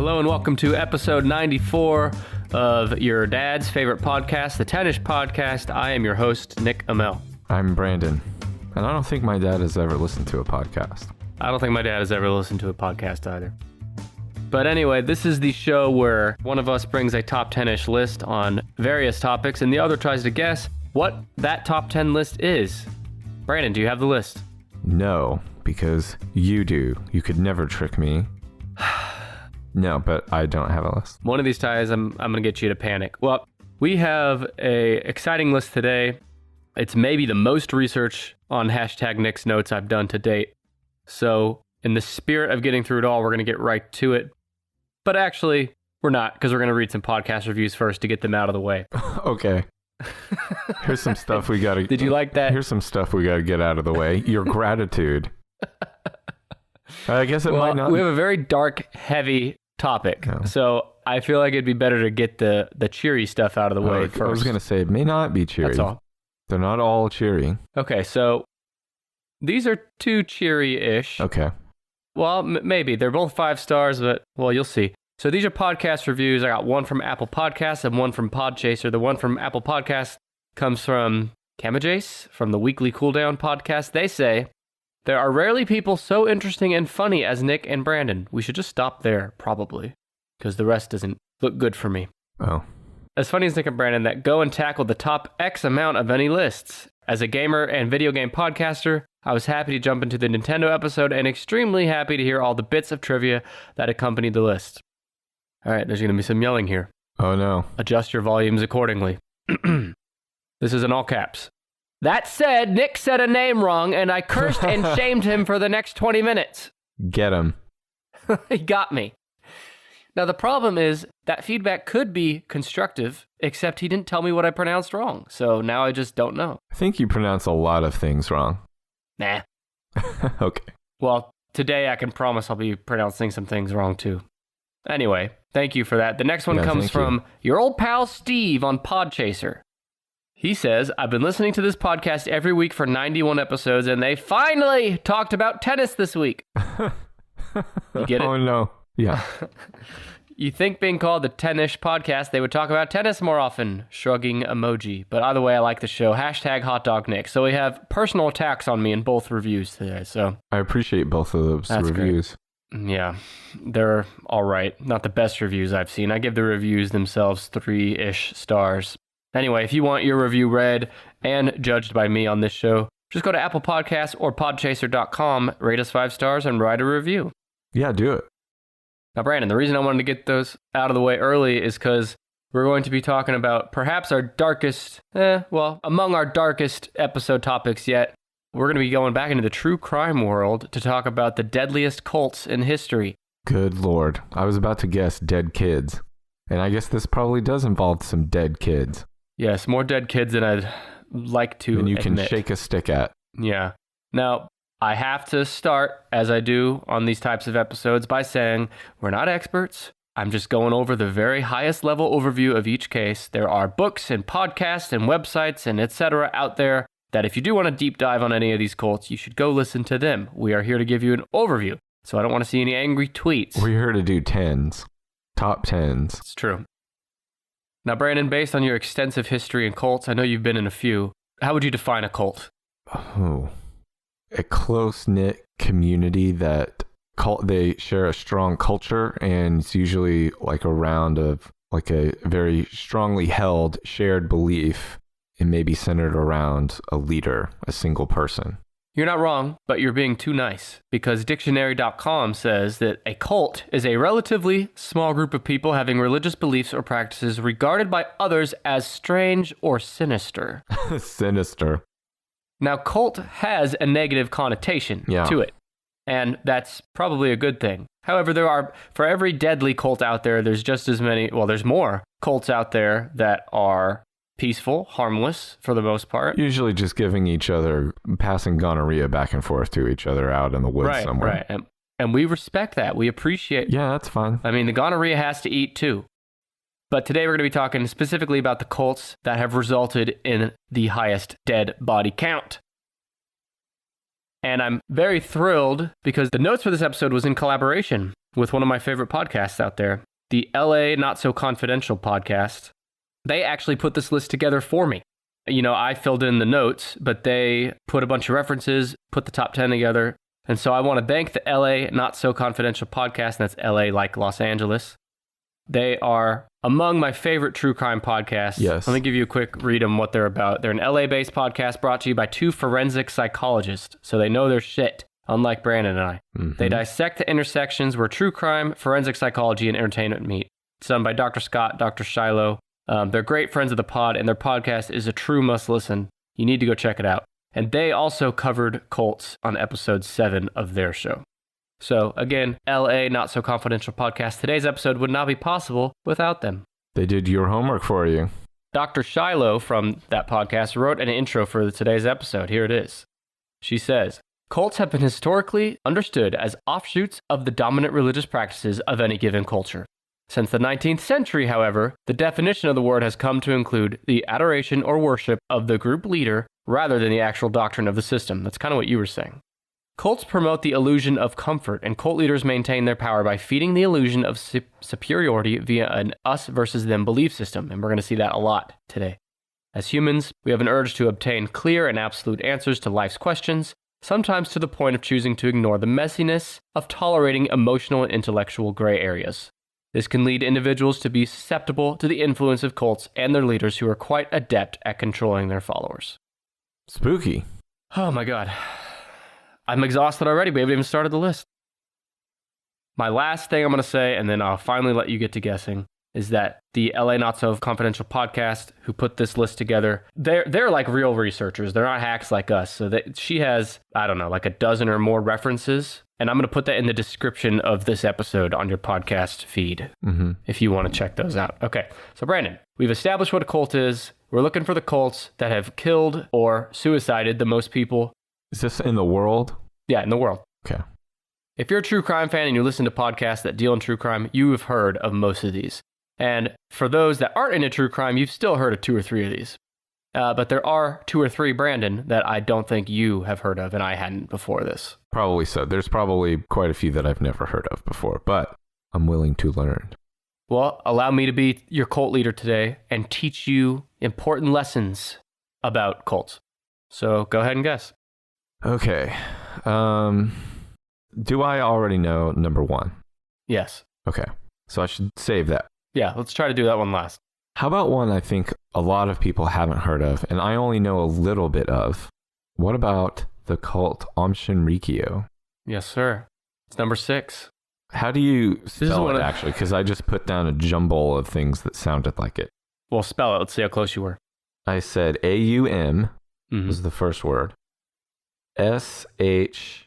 Hello and welcome to episode 94 of your dad's favorite podcast, the Tennis Podcast. I am your host, Nick Amell. I'm Brandon, and I don't think my dad has ever listened to a podcast. I don't think my dad has ever listened to a podcast either. But anyway, this is the show where one of us brings a top 10-ish list on various topics, and the other tries to guess what that top 10 list is. Brandon, do you have the list? No, because you do. You could never trick me. No, but I don't have a list. One of these ties, I'm going to get you to panic. Well, we have a exciting list today. It's maybe the most research on hashtag Nick's Notes I've done to date. So in the spirit of getting through it all, we're going to get right to it. But actually, we're not, because we're going to read some podcast reviews first to get them out of the way. Okay. Here's some stuff we got to... Did you like that? Here's some stuff we got to get out of the way. Your gratitude. I guess it might not... We have a very dark, heavy topic. No. So I feel like it'd be better to get the cheery stuff out of the way first. I was going to say, it may not be cheery. That's all. They're not all cheery. Okay, so these are two cheery-ish. Okay. Well, maybe. They're both 5 stars, but, well, you'll see. So these are podcast reviews. I got one from Apple Podcasts and one from Podchaser. The one from Apple Podcasts comes from Kamajace from the Weekly Cooldown podcast. They say, there are rarely people so interesting and funny as Nick and Brandon. We should just stop there, probably, because the rest doesn't look good for me. Oh. As funny as Nick and Brandon that go and tackle the top X amount of any lists. As a gamer and video game podcaster, I was happy to jump into the Nintendo episode and extremely happy to hear all the bits of trivia that accompanied the list. All right, there's going to be some yelling here. Oh, no. Adjust your volumes accordingly. This is in all caps. That said, Nick said a name wrong, and I cursed and shamed him for the next 20 minutes. Get him. He got me. Now, the problem is that feedback could be constructive, except he didn't tell me what I pronounced wrong, so now I just don't know. I think you pronounce a lot of things wrong. Nah. Okay. Well, today I can promise I'll be pronouncing some things wrong, too. Anyway, thank you for that. The next one comes from your old pal Steve on Podchaser. He says, I've been listening to this podcast every week for 91 episodes, and they finally talked about tennis this week. You get it? Oh, no. Yeah. You think being called the Tennis Podcast, they would talk about tennis more often. Shrugging emoji. But either way, I like the show. Hashtag Hot Dog Nick. So we have personal attacks on me in both reviews today. So I appreciate both of those reviews. Great. Yeah, they're all right. Not the best reviews I've seen. I give the reviews themselves 3-ish stars. Anyway, if you want your review read and judged by me on this show, just go to Apple Podcasts or podchaser.com, rate us 5 stars, and write a review. Yeah, do it. Now, Brandon, the reason I wanted to get those out of the way early is because we're going to be talking about perhaps our darkest, among our darkest episode topics yet. We're going to be going back into the true crime world to talk about the deadliest cults in history. Good Lord. I was about to guess dead kids. And I guess this probably does involve some dead kids. Yes, more dead kids than I'd like to and you admit. Can shake a stick at. Yeah. Now, I have to start, as I do on these types of episodes, by saying we're not experts. I'm just going over the very highest level overview of each case. There are books and podcasts and websites and etc. out there that if you do want to deep dive on any of these cults, you should go listen to them. We are here to give you an overview, so I don't want to see any angry tweets. We're here to do 10s. Top 10s. It's true. Now, Brandon, based on your extensive history in cults, I know you've been in a few. How would you define a cult? Oh, a close-knit community that they share a strong culture, and it's usually like a round of like a very strongly held shared belief, and maybe centered around a leader, a single person. You're not wrong, but you're being too nice, because dictionary.com says that a cult is a relatively small group of people having religious beliefs or practices regarded by others as strange or sinister. Sinister. Now, cult has a negative connotation to it, and that's probably a good thing. However, for every deadly cult out there, there's just as many, there's more cults out there that are peaceful, harmless for the most part. Usually just giving each other, passing gonorrhea back and forth to each other out in the woods somewhere. Right. And we respect that. We appreciate. Yeah, that's fine. I mean, the gonorrhea has to eat too. But today we're going to be talking specifically about the cults that have resulted in the highest dead body count. And I'm very thrilled because the notes for this episode was in collaboration with one of my favorite podcasts out there, the LA Not So Confidential podcast. They actually put this list together for me. I filled in the notes, but they put a bunch of references, put the top 10 together. And so I want to thank the LA Not So Confidential podcast, and that's LA like Los Angeles. They are among my favorite true crime podcasts. Yes. Let me give you a quick read on what they're about. They're an LA-based podcast brought to you by two forensic psychologists, so they know their shit, unlike Brandon and I. Mm-hmm. They dissect the intersections where true crime, forensic psychology, and entertainment meet. It's done by Dr. Scott, Dr. Shiloh. They're great friends of the pod, and their podcast is a true must-listen. You need to go check it out. And they also covered cults on episode 7 of their show. So again, LA Not So Confidential podcast. Today's episode would not be possible without them. They did your homework for you. Dr. Shiloh from that podcast wrote an intro for today's episode. Here it is. She says, cults have been historically understood as offshoots of the dominant religious practices of any given culture. Since the 19th century, however, the definition of the word has come to include the adoration or worship of the group leader rather than the actual doctrine of the system. That's kind of what you were saying. Cults promote the illusion of comfort, and cult leaders maintain their power by feeding the illusion of superiority via an us versus them belief system, and we're going to see that a lot today. As humans, we have an urge to obtain clear and absolute answers to life's questions, sometimes to the point of choosing to ignore the messiness of tolerating emotional and intellectual gray areas. This can lead individuals to be susceptible to the influence of cults and their leaders who are quite adept at controlling their followers. Spooky. Oh my God. I'm exhausted already. We haven't even started the list. My last thing I'm going to say, and then I'll finally let you get to guessing, is that the LA Not So Confidential podcast who put this list together, they're like real researchers. They're not hacks like us. So she has, I don't know, like a dozen or more references. And I'm going to put that in the description of this episode on your podcast feed if you want to check those out. Okay, so Brandon, we've established what a cult is. We're looking for the cults that have killed or suicided the most people. Is this in the world? Yeah, in the world. Okay. If you're a true crime fan and you listen to podcasts that deal in true crime, you have heard of most of these. And for those that aren't into true crime, you've still heard of 2 or 3 of these. But there are 2 or 3, Brandon, that I don't think you have heard of, and I hadn't before this. Probably so. There's probably quite a few that I've never heard of before, but I'm willing to learn. Well, allow me to be your cult leader today and teach you important lessons about cults. So go ahead and guess. Okay. Do I already know number 1? Yes. Okay. So I should save that. Yeah, let's try to do that one last. How about one I think a lot of people haven't heard of, and I only know a little bit of? What about the cult Aum Shinrikyo? Yes, sir. It's number 6. How do you spell it, actually? Because I just put down a jumble of things that sounded like it. Well, spell it. Let's see how close you were. I said Aum was the first word. Shinrikio.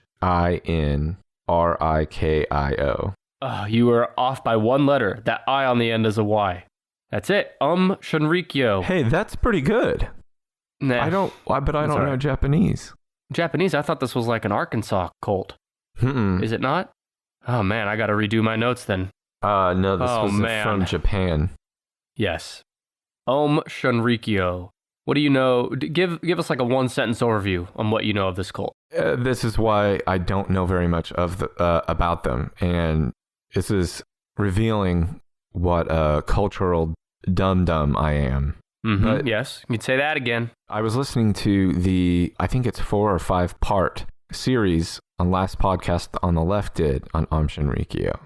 Oh, you were off by 1 letter. That I on the end is a Y. That's it. Shinrikyo. Hey, that's pretty good. Nah. I don't know Japanese. Japanese? I thought this was like an Arkansas cult. Is it not? Oh man, I got to redo my notes then. No, this was from Japan. Yes. Shinrikyo. What do you know? Give us like a 1-sentence overview on what you know of this cult. This is why I don't know very much of about them, and this is revealing what a cultural dum-dum I am. But yes, you can say that again. I was listening to I think it's 4 or 5 part series on last podcast on the left did on Aum Shinrikyo.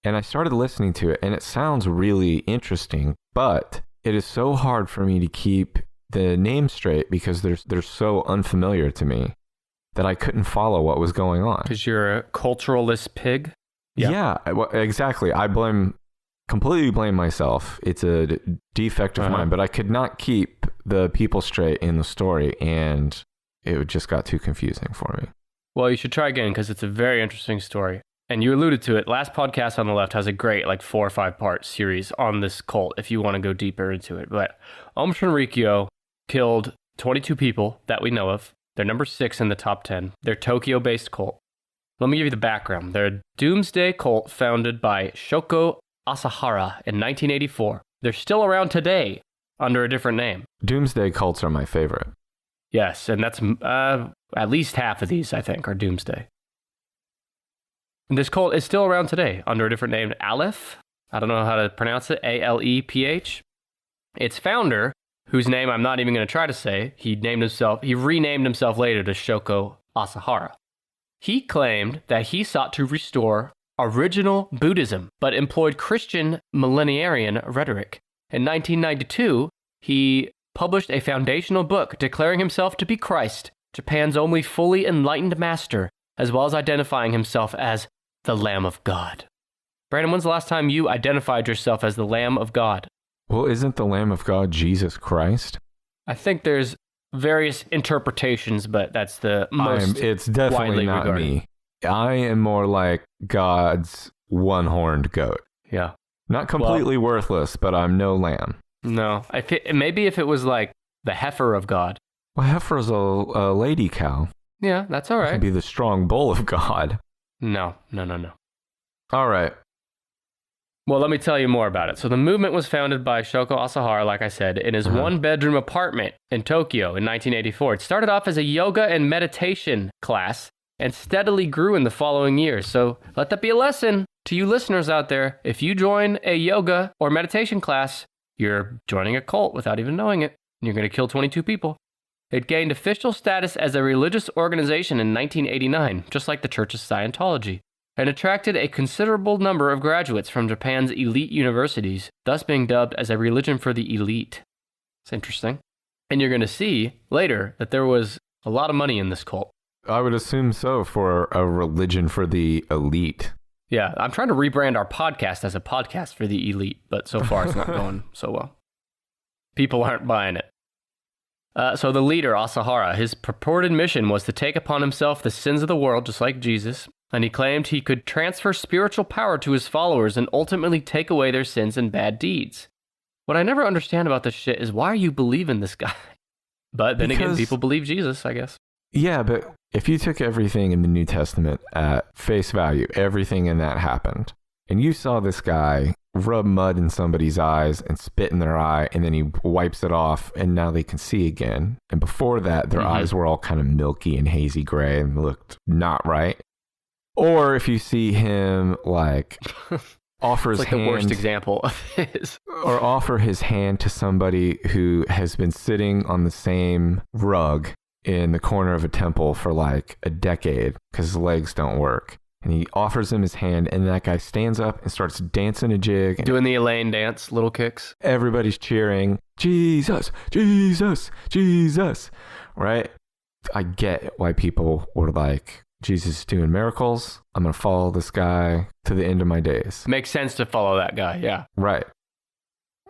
And I started listening to it, and it sounds really interesting, but it is so hard for me to keep the name straight because they're so unfamiliar to me that I couldn't follow what was going on. Because you're a culturalist pig? Yeah, exactly. I completely blame myself. It's a defect of mine, but I could not keep the people straight in the story, and it just got too confusing for me. Well, you should try again because it's a very interesting story. And you alluded to it. Last podcast on the left has a great 4 or 5 part series on this cult if you want to go deeper into it. But Aum Shinrikyo killed 22 people that we know of. They're number 6 in the top 10. They're Tokyo-based cult. Let me give you the background. They're a doomsday cult founded by Shoko Asahara in 1984. They're still around today under a different name. Doomsday cults are my favorite. Yes, and that's at least half of these, I think, are doomsday. And this cult is still around today under a different name, Aleph. I don't know how to pronounce it, Aleph. Its founder, whose name I'm not even going to try to say, he renamed himself later to Shoko Asahara. He claimed that he sought to restore original Buddhism, but employed Christian millenarian rhetoric. In 1992, he published a foundational book declaring himself to be Christ, Japan's only fully enlightened master, as well as identifying himself as the Lamb of God. Brandon, when's the last time you identified yourself as the Lamb of God? Well, isn't the Lamb of God Jesus Christ? I think there's various interpretations, but that's the most It's definitely widely not regarded. me. I am more like God's one-horned goat. Yeah. Not completely worthless, but I'm no lamb. No. Maybe if it was like the Heifer of God. Well, heifer's a lady cow. Yeah, that's all It right. could be the strong bull of God. No. All right. Well, let me tell you more about it. So the movement was founded by Shoko Asahara, like I said, in his one-bedroom apartment in Tokyo in 1984. It started off as a yoga and meditation class and steadily grew in the following years. So let that be a lesson to you listeners out there. If you join a yoga or meditation class, you're joining a cult without even knowing it. You're going to kill 22 people. It gained official status as a religious organization in 1989, just like the Church of Scientology, and attracted a considerable number of graduates from Japan's elite universities, thus being dubbed as a religion for the elite. It's interesting. And you're going to see later that there was a lot of money in this cult. I would assume so for a religion for the elite. Yeah, I'm trying to rebrand our podcast as a podcast for the elite, but so far it's not going so well. People aren't buying it. So the leader, Asahara, his purported mission was to take upon himself the sins of the world, just like Jesus, and he claimed he could transfer spiritual power to his followers and ultimately take away their sins and bad deeds. What I never understand about this shit is why you believe in this guy. But then again, people believe Jesus, I guess. Yeah, but if you took everything in the New Testament at face value, everything in that happened, and you saw this guy rub mud in somebody's eyes and spit in their eye, and then he wipes it off, and now they can see again. And before that, their eyes were all kind of milky and hazy gray and looked not right. Or if you see him like offer his like hand, the worst example of his, or offer his hand to somebody who has been sitting on the same rug in the corner of a temple for like a decade because his legs don't work. And he offers him his hand, and that guy stands up and starts dancing a jig. Doing the Elaine dance, little kicks. Everybody's cheering, Jesus, Jesus, Jesus, right? I get why people were like, Jesus is doing miracles. I'm going to follow this guy to the end of my days. Makes sense to follow that guy, yeah. Right.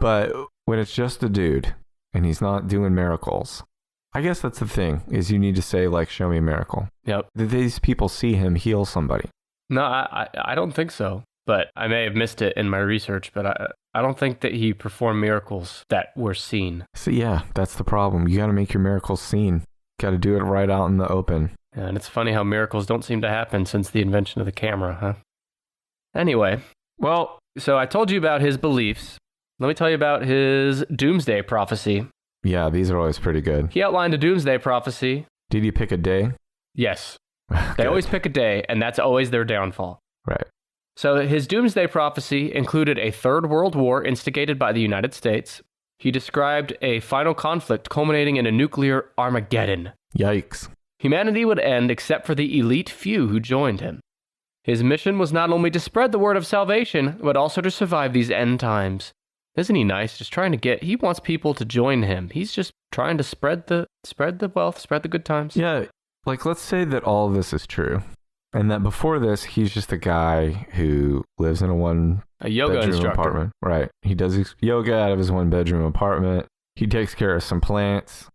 But when it's just a dude and he's not doing miracles, I guess that's the thing, is you need to say, like, show me a miracle. Yep. Did these people see him heal somebody? No, I don't think so. But I may have missed it in my research, but I don't think that he performed miracles that were seen. So yeah, that's the problem. You got to make your miracles seen. Got to do it right out in the open. Yeah, and it's funny how miracles don't seem to happen since the invention of the camera, huh? Anyway, well, so I told you about his beliefs. Let me tell you about his doomsday prophecy. Yeah, these are always pretty good. He outlined a doomsday prophecy. Did you pick a day? Yes. They always pick a day, and that's always their downfall. Right. So his doomsday prophecy included a third world war instigated by the United States. He described a final conflict culminating in a nuclear Armageddon. Yikes. Humanity would end except for the elite few who joined him. His mission was not only to spread the word of salvation, but also to survive these end times. Isn't he nice? Just trying to he wants people to join him. He's just trying to spread the wealth, spread the good times. Yeah, like let's say that all of this is true. And that before this, he's just a guy who lives in a yoga instructor. Apartment. Right. He does his yoga out of his 1-bedroom apartment. He takes care of some plants.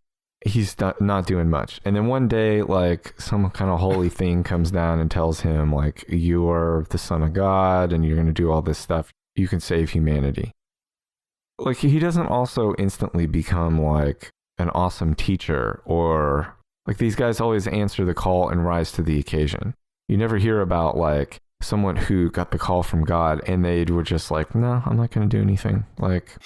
He's not doing much. And then one day, like, some kind of holy thing comes down and tells him, like, you are the son of God and you're going to do all this stuff. You can save humanity. Like, he doesn't also instantly become, like, an awesome teacher, or, like, these guys always answer the call and rise to the occasion. You never hear about, like, someone who got the call from God and they were just like, no, I'm not going to do anything. Like,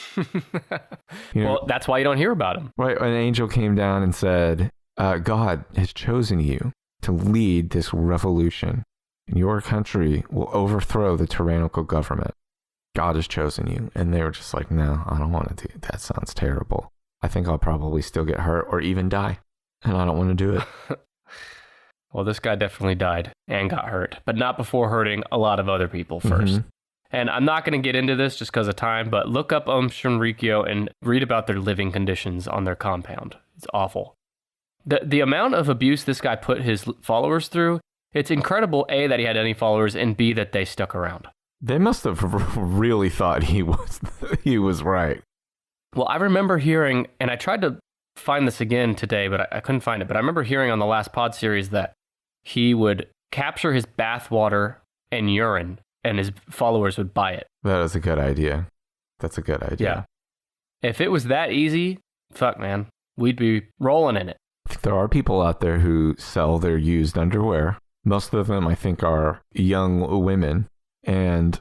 you know, well, that's why you don't hear about him. Right. An angel came down and said, God has chosen you to lead this revolution. and your country will overthrow the tyrannical government. God has chosen you. And they were just like, no, I don't want to do it. That sounds terrible. I think I'll probably still get hurt or even die. And I don't want to do it. Well, this guy definitely died and got hurt, but not before hurting a lot of other people first. And I'm not going to get into this just because of time, but look up Shinrikyo and read about their living conditions on their compound. It's awful. The amount of abuse this guy put his followers through, it's incredible, A, that he had any followers, and B, that they stuck around. They must have really thought he was right. Well, I remember hearing, and I tried to find this again today, but I couldn't find it. But I remember hearing on the last pod series that he would capture his bathwater and urine, and his followers would buy it. That is a good idea. That's a good idea. Yeah. If it was that easy, fuck, man, we'd be rolling in it. There are people out there who sell their used underwear. Most of them, I think, are young women and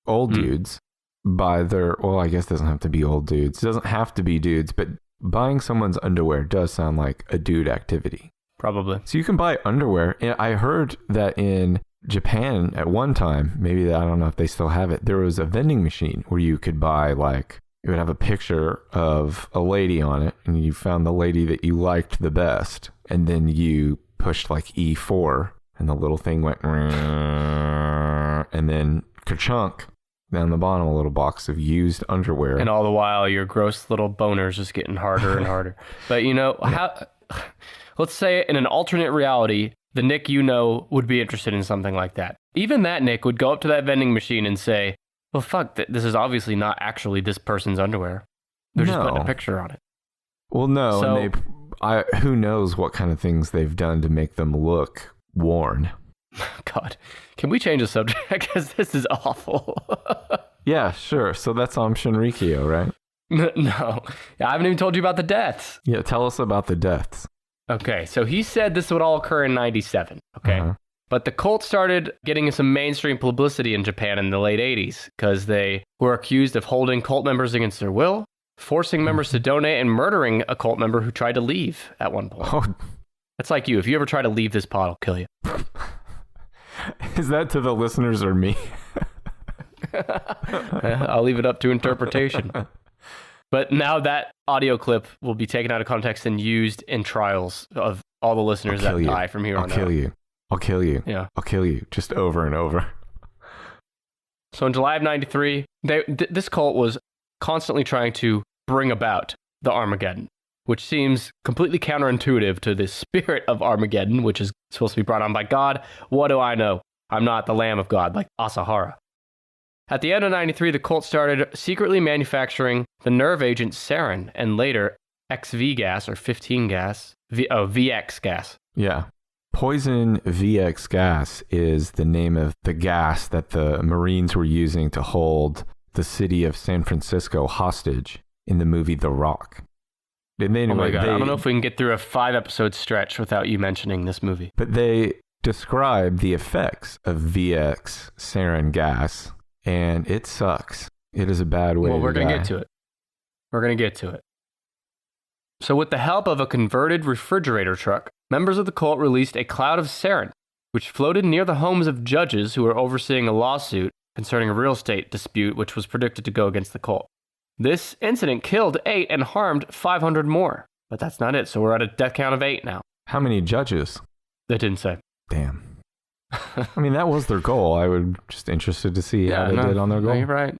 old dudes buy their, well, I guess it doesn't have to be old dudes. It doesn't have to be dudes, but buying someone's underwear does sound like a dude activity. Probably. So you can buy underwear. And I heard that in Japan at one time, maybe I don't know if they still have it, there was a vending machine where you could buy, like, it would have a picture of a lady on it, and you found the lady that you liked the best, and then you pushed like E4, and the little thing went, and then ka-chunk, down the bottom, a little box of used underwear. And all the while, your gross little boner's just getting harder and harder. But you know, let's say in an alternate reality, the Nick you know would be interested in something like that. Even that Nick would go up to that vending machine and say, well, fuck, this is obviously not actually this person's underwear. They're just putting a picture on it. Well, no, so, who knows what kind of things they've done to make them look worn. God, can we change the subject? Because this is awful. Yeah, sure. So that's Shinrikyo, right? No. I haven't even told you about the deaths. Yeah, tell us about the deaths. Okay, so he said this would all occur in 97, okay? But the cult started getting some mainstream publicity in Japan in the late 80s because they were accused of holding cult members against their will, forcing members to donate, and murdering a cult member who tried to leave at one point. Oh. That's like you. If you ever try to leave this pod, I'll kill you. Is that to the listeners or me? I'll leave it up to interpretation. But now that audio clip will be taken out of context and used in trials of all the listeners that die from here on out. I'll kill you. I'll kill you. Yeah. I'll kill you. Just over and over. So in July of 93, this cult was constantly trying to bring about the Armageddon, which seems completely counterintuitive to the spirit of Armageddon, which is supposed to be brought on by God. What do I know? I'm not the Lamb of God like Asahara. At the end of 93, the cult started secretly manufacturing the nerve agent sarin and later XV gas or 15 gas, VX gas. Yeah. Poison VX gas is the name of the gas that the Marines were using to hold the city of San Francisco hostage in the movie The Rock. And anyway, oh my God, I don't know if we can get through a 5-episode stretch without you mentioning this movie. But they describe the effects of VX sarin gas, and it sucks. It is a bad way to die. Well, we're going to get to it. We're going to get to it. So with the help of a converted refrigerator truck, members of the cult released a cloud of sarin, which floated near the homes of judges who were overseeing a lawsuit concerning a real estate dispute which was predicted to go against the cult. This incident killed 8 and harmed 500 more. But that's not it, so we're at a death count of 8 now. How many judges? They didn't say. Damn. I mean, that was their goal. I would just interested to see how they did on their goal. You're right.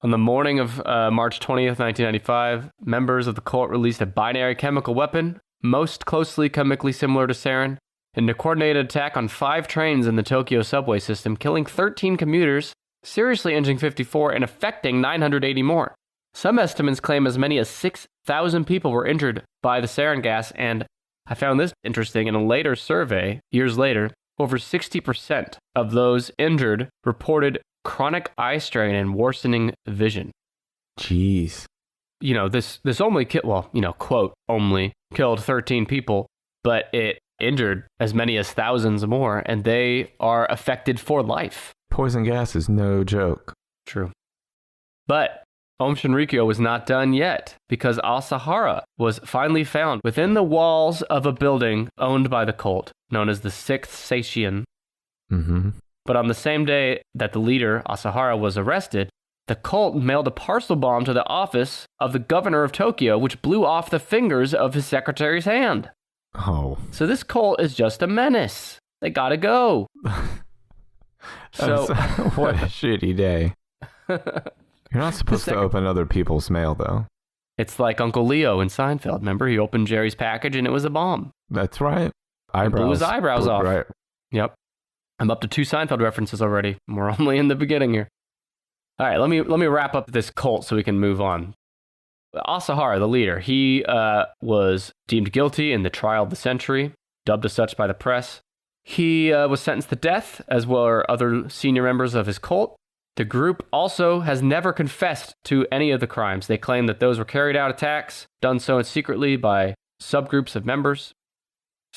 On the morning of March 20th, 1995, members of the cult released a binary chemical weapon, most closely chemically similar to sarin, in a coordinated attack on 5 trains in the Tokyo subway system, killing 13 commuters, seriously injuring 54, and affecting 980 more. Some estimates claim as many as 6,000 people were injured by the sarin gas, and I found this interesting. In a later survey, years later, over 60% of those injured reported chronic eye strain and worsening vision. Jeez. You know, this only quote, only killed 13 people, but it injured as many as thousands more, and they are affected for life. Poison gas is no joke. True. But Shinrikyo was not done yet, because Asahara was finally found within the walls of a building owned by the cult, known as the 6th Seishin, Mm-hmm. But on the same day that the leader, Asahara, was arrested, the cult mailed a parcel bomb to the office of the governor of Tokyo, which blew off the fingers of his secretary's hand. Oh. So this cult is just a menace. They gotta go. So what a shitty day. You're not supposed to open other people's mail, though. It's like Uncle Leo in Seinfeld. Remember, he opened Jerry's package and it was a bomb. That's right. Blew his eyebrows off. Right. Yep. I'm up to 2 Seinfeld references already. We're only in the beginning here. All right, let me wrap up this cult so we can move on. Asahara, the leader, he was deemed guilty in the trial of the century, dubbed as such by the press. He was sentenced to death, as well as other senior members of his cult. The group also has never confessed to any of the crimes. They claim that those were carried out attacks, done so secretly by subgroups of members.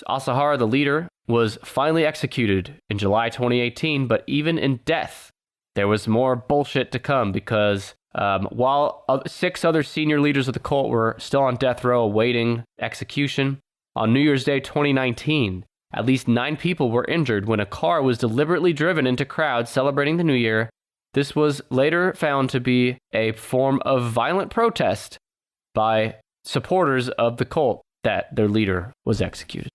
Asahara, the leader, was finally executed in July 2018, but even in death, there was more bullshit to come because while 6 other senior leaders of the cult were still on death row awaiting execution, on New Year's Day 2019, at least 9 people were injured when a car was deliberately driven into crowds celebrating the New Year. This was later found to be a form of violent protest by supporters of the cult that their leader was executed.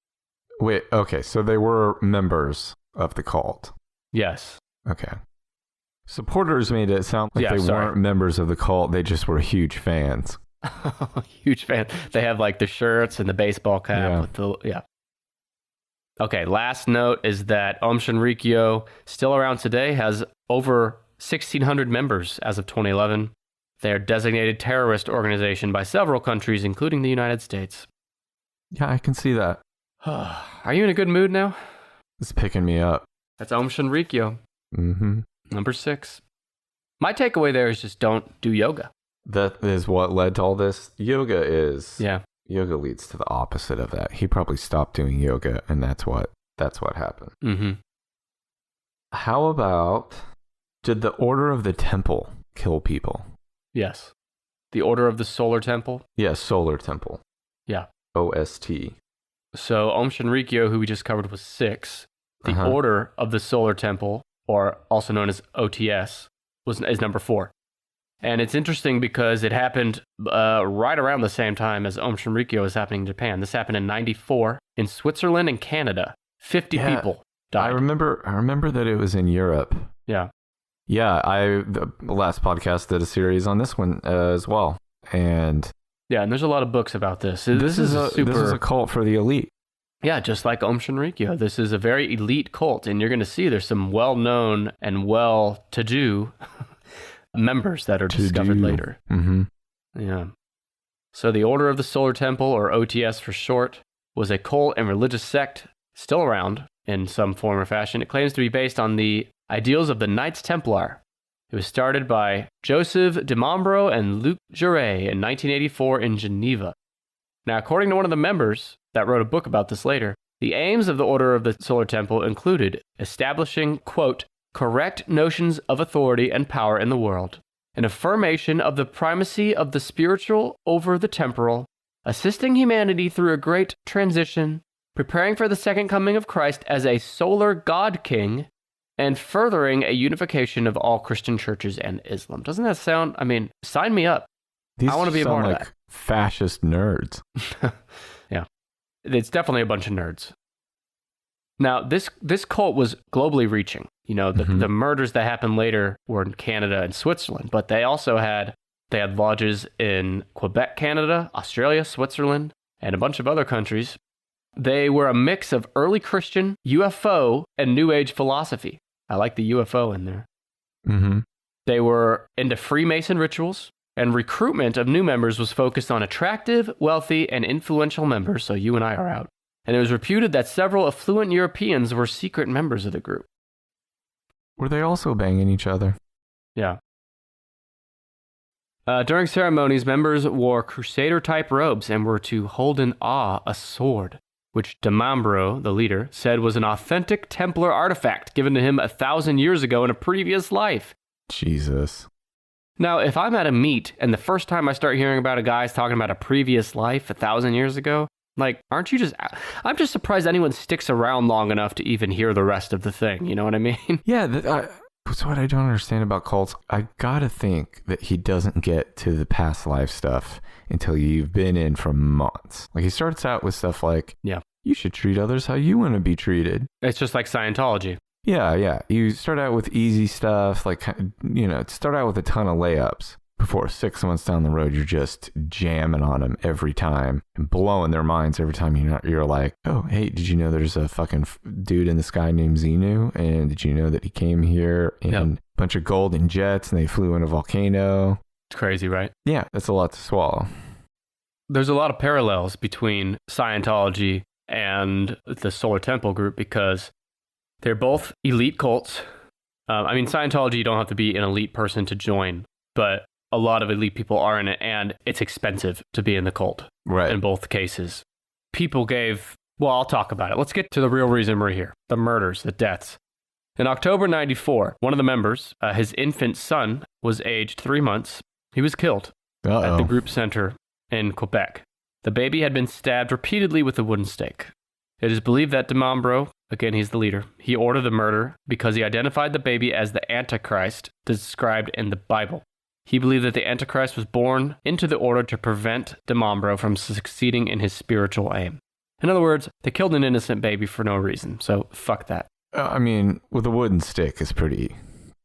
Wait, okay, so they were members of the cult. Yes. Okay. Supporters made it sound like they weren't members of the cult, they just were huge fans. Huge fan. They have like the shirts and the baseball cap. Yeah. Okay, last note is that Aum Shinrikyo, still around today, has over 1,600 members as of 2011. They're a designated terrorist organization by several countries, including the United States. Yeah, I can see that. Are you in a good mood now? It's picking me up. That's Aum Shinrikyo. Mm-hmm. Number 6. My takeaway there is just don't do yoga. That is what led to all this. Yoga leads to the opposite of that. He probably stopped doing yoga, and that's what happened. Mm-hmm. How about, did the Order of the Temple kill people? Yes. The Order of the Solar Temple? Yes, Solar Temple. Yeah. OST. So Aum Shinrikyo, who we just covered, was 6. The Order of the Solar Temple, or also known as OTS, is number 4. And it's interesting because it happened right around the same time as Aum Shinrikyo was happening in Japan. This happened in 1994 in Switzerland and Canada. 50 people died. I remember that it was in Europe. Yeah. Yeah, the last podcast did a series on this one as well. And yeah, and there's a lot of books about this. This is a cult for the elite. Yeah, just like Aum Shinrikyo. This is a very elite cult, and you're going to see there's some well-known and well-to-do members that are discovered later. Mm-hmm. Yeah. So the Order of the Solar Temple, or OTS for short, was a cult and religious sect still around in some form or fashion. It claims to be based on the ideals of the Knights Templar. It was started by Joseph de Mombro and Luc Jouret in 1984 in Geneva. Now, according to one of the members that wrote a book about this later, the aims of the Order of the Solar Temple included establishing, quote, correct notions of authority and power in the world, an affirmation of the primacy of the spiritual over the temporal, assisting humanity through a great transition, preparing for the second coming of Christ as a solar God King, and furthering a unification of all Christian churches and Islam. Doesn't that sound, sign me up. I want to be a part of that. Fascist nerds. Yeah. It's definitely a bunch of nerds. Now, this cult was globally reaching. You know, the murders that happened later were in Canada and Switzerland, but they also had lodges in Quebec, Canada, Australia, Switzerland, and a bunch of other countries. They were a mix of early Christian, UFO, and New Age philosophy. I like the UFO in there. Mm-hmm. They were into Freemason rituals, and recruitment of new members was focused on attractive, wealthy, and influential members, so you and I are out. And it was reputed that several affluent Europeans were secret members of the group. Were they also banging each other? Yeah. During ceremonies, members wore crusader-type robes and were to hold in awe a sword, which de Mombro, the leader, said was an authentic Templar artifact given to him 1,000 years ago in a previous life. Jesus. Now, if I'm at a meet and the first time I start hearing about a guy's talking about a previous life 1,000 years ago, Like, aren't you just... I'm just surprised anyone sticks around long enough to even hear the rest of the thing. You know what I mean? Yeah, that's what I don't understand about cults. I gotta think that he doesn't get to the past life stuff until you've been in for months. Like, he starts out with stuff like, yeah, you should treat others how you want to be treated. It's just like Scientology. Yeah. You start out with easy stuff, like, start out with a ton of layups. Before 6 months down the road, you're just jamming on them every time and blowing their minds every time you're like, oh, hey, did you know there's a fucking dude in the sky named Xenu? And did you know that he came here in a bunch of golden jets and they flew in a volcano? It's crazy, right? Yeah, that's a lot to swallow. There's a lot of parallels between Scientology and the Solar Temple group because they're both elite cults. Scientology, you don't have to be an elite person to join, but a lot of elite people are in it, and it's expensive to be in the cult. Right. In both cases. I'll talk about it. Let's get to the real reason we're here. The murders, the deaths. In October 94, one of the members, his infant son, was aged 3 months. He was killed at the group center in Quebec. The baby had been stabbed repeatedly with a wooden stake. It is believed that DeMambro, again, he's the leader, he ordered the murder because he identified the baby as the Antichrist described in the Bible. He believed that the Antichrist was born into the order to prevent DeMambro from succeeding in his spiritual aim. In other words, they killed an innocent baby for no reason, so fuck that. With a wooden stick is pretty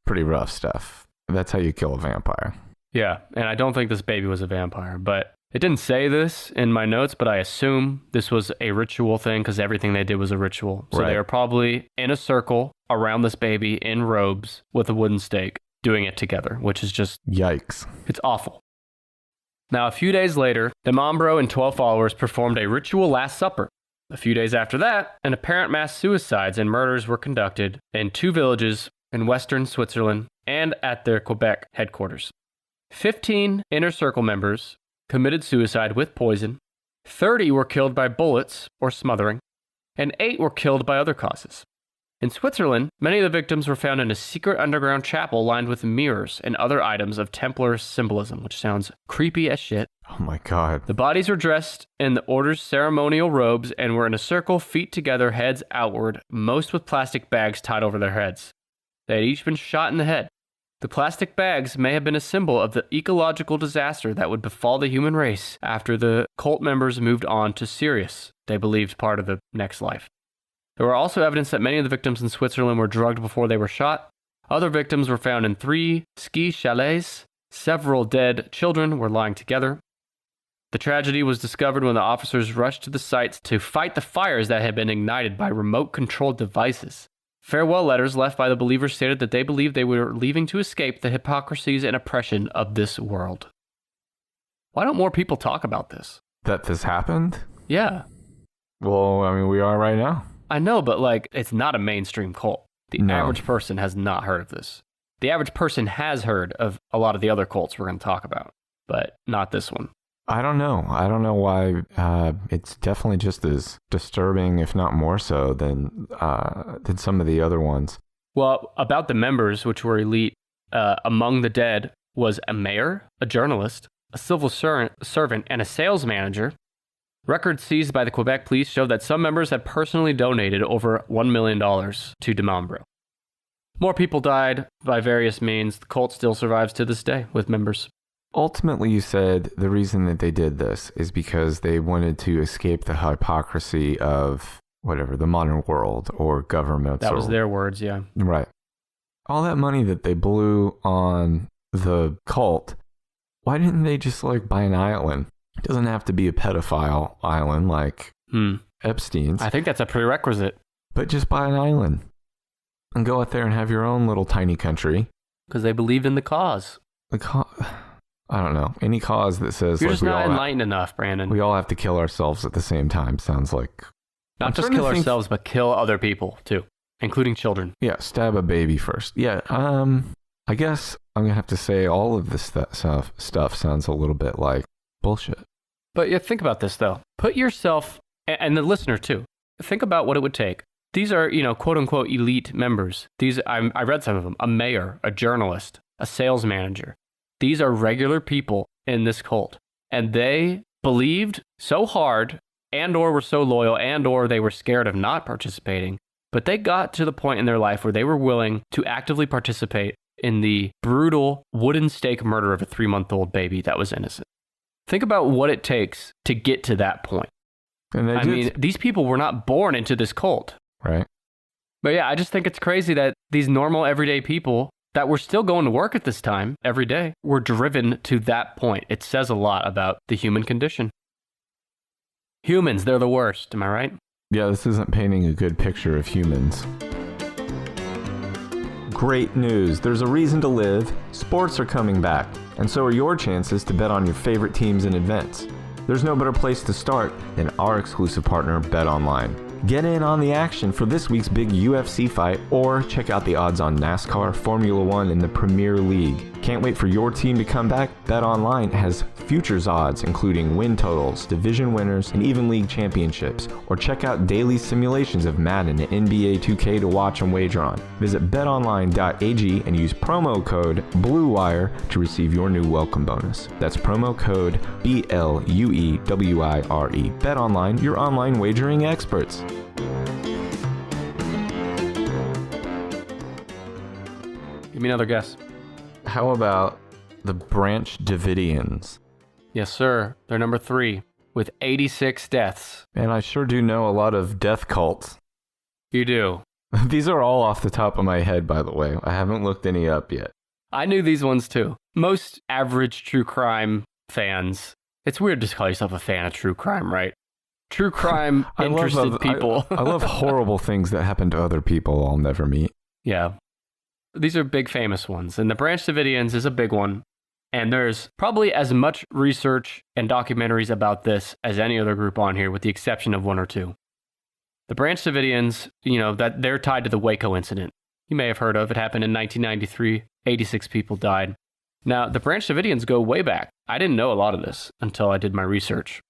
rough stuff. That's how you kill a vampire. Yeah, and I don't think this baby was a vampire, but it didn't say this in my notes, but I assume this was a ritual thing because everything they did was a ritual. So They were probably in a circle around this baby in robes with a wooden stake, doing it together, which is just... Yikes. It's awful. Now, a few days later, DeMambro and 12 followers performed a ritual Last Supper. A few days after that, an apparent mass suicides and murders were conducted in 2 villages in western Switzerland and at their Quebec headquarters. 15 Inner Circle members committed suicide with poison, 30 were killed by bullets or smothering, and 8 were killed by other causes. In Switzerland, many of the victims were found in a secret underground chapel lined with mirrors and other items of Templar symbolism, which sounds creepy as shit. Oh my God. The bodies were dressed in the order's ceremonial robes and were in a circle, feet together, heads outward, most with plastic bags tied over their heads. They had each been shot in the head. The plastic bags may have been a symbol of the ecological disaster that would befall the human race after the cult members moved on to Sirius, they believed part of the next life. There were also evidence that many of the victims in Switzerland were drugged before they were shot. Other victims were found in 3 ski chalets. Several dead children were lying together. The tragedy was discovered when the officers rushed to the sites to fight the fires that had been ignited by remote-controlled devices. Farewell letters left by the believers stated that they believed they were leaving to escape the hypocrisies and oppression of this world. Why don't more people talk about this? That this happened? Yeah. Well, we are right now. I know, but it's not a mainstream cult. The average person has not heard of this. The average person has heard of a lot of the other cults we're going to talk about, but not this one. I don't know. I don't know why. It's definitely just as disturbing, if not more so, than some of the other ones. Well, about the members, which were elite, among the dead was a mayor, a journalist, a civil servant, and a sales manager. Records seized by the Quebec police show that some members had personally donated over $1 million to DeMambro. More people died by various means. The cult still survives to this day with members. Ultimately, you said the reason that they did this is because they wanted to escape the hypocrisy of the modern world or government. That was their words, yeah. Right. All that money that they blew on the cult, why didn't they just buy an island? It doesn't have to be a pedophile island like Epstein's. I think that's a prerequisite. But just buy an island and go out there and have your own little tiny country. Because they believed in the cause. I don't know. Any cause that says... You're just not enlightened enough, Brandon. We all have to kill ourselves at the same time. Sounds like... Not just kill ourselves, but kill other people, too. Including children. Yeah, stab a baby first. Yeah, I guess I'm going to have to say all of this stuff sounds a little bit like bullshit. But yeah, think about this, though. Put yourself, and the listener, too, think about what it would take. These are, quote-unquote elite members. I read some of them. A mayor, a journalist, a sales manager. These are regular people in this cult. And they believed so hard and or were so loyal and or they were scared of not participating. But they got to the point in their life where they were willing to actively participate in the brutal wooden stake murder of a 3-month-old baby that was innocent. Think about what it takes to get to that point. And I mean, these people were not born into this cult. Right. But yeah, I just think it's crazy that these normal everyday people that were still going to work at this time every day were driven to that point. It says a lot about the human condition. Humans, they're the worst. Am I right? Yeah, this isn't painting a good picture of humans. Great news. There's a reason to live. Sports are coming back, and so are your chances to bet on your favorite teams and events. There's no better place to start than our exclusive partner, BetOnline. Get in on the action for this week's big UFC fight, or check out the odds on NASCAR, Formula One, and the Premier League. Can't wait for your team to come back? BetOnline has futures odds, including win totals, division winners, and even league championships. Or check out daily simulations of Madden and NBA 2K to watch and wager on. Visit betonline.ag and use promo code BLUEWIRE to receive your new welcome bonus. That's promo code BLUEWIRE. BetOnline, your online wagering experts. Give me another guess. How about the Branch Davidians? Yes, sir. They're number 3 with 86 deaths. And I sure do know a lot of death cults. You do. These are all off the top of my head, by the way. I haven't looked any up yet. I knew these ones too. Most average true crime fans, it's weird to call yourself a fan of true crime, right? True crime interested people. I love horrible things that happen to other people I'll never meet. Yeah. These are big famous ones, and the Branch Davidians is a big one. And there's probably as much research and documentaries about this as any other group on here, with the exception of 1 or 2. The Branch Davidians, that they're tied to the Waco incident. You may have heard of it. Happened in 1993. 86 people died. Now, the Branch Davidians go way back. I didn't know a lot of this until I did my research.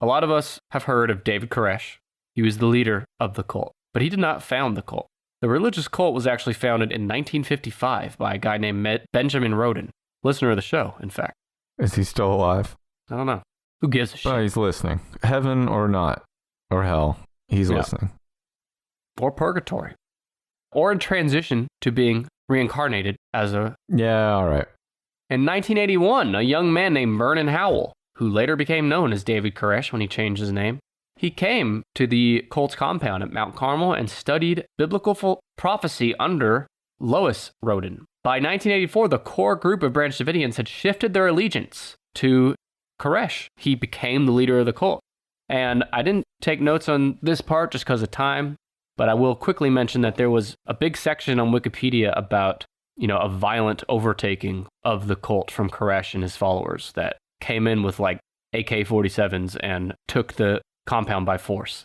A lot of us have heard of David Koresh. He was the leader of the cult, but he did not found the cult. The religious cult was actually founded in 1955 by a guy named Benjamin Roden, listener of the show, in fact. Is he still alive? I don't know. Who gives a shit? Oh, he's listening. Heaven or not, or hell, he's listening. Or purgatory. Or in transition to being reincarnated as a... Yeah, all right. In 1981, a young man named Vernon Howell, who later became known as David Koresh when he changed his name, he came to the cult's compound at Mount Carmel and studied biblical prophecy under Lois Roden. By 1984, the core group of Branch Davidians had shifted their allegiance to Koresh. He became the leader of the cult. And I didn't take notes on this part just because of time, but I will quickly mention that there was a big section on Wikipedia about, a violent overtaking of the cult from Koresh and his followers that came in with like AK-47s and took the compound by force.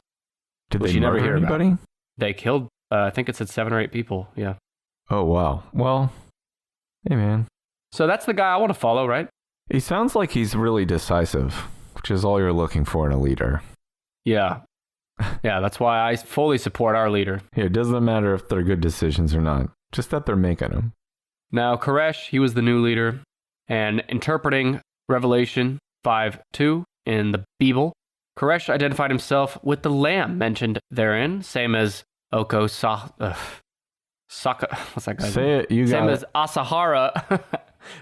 Did they murder anybody? They killed, I think it said 7 or 8 people, yeah. Oh, wow. Well, hey, man. So that's the guy I want to follow, right? He sounds like he's really decisive, which is all you're looking for in a leader. Yeah. Yeah, that's why I fully support our leader. It doesn't matter if they're good decisions or not, just that they're making them. Now, Koresh, he was the new leader, and interpreting Revelation 5:2 in the Bible, Koresh identified himself with the lamb mentioned therein, same as what's that guy's Say name? it, you got Same it. as Asahara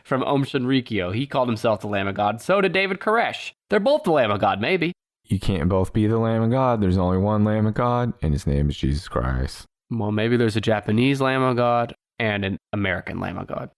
from Om Shinrikyo. He called himself the Lamb of God. So did David Koresh. They're both the Lamb of God, maybe. You can't both be the Lamb of God. There's only one Lamb of God, and his name is Jesus Christ. Well, maybe there's a Japanese Lamb of God and an American Lamb of God.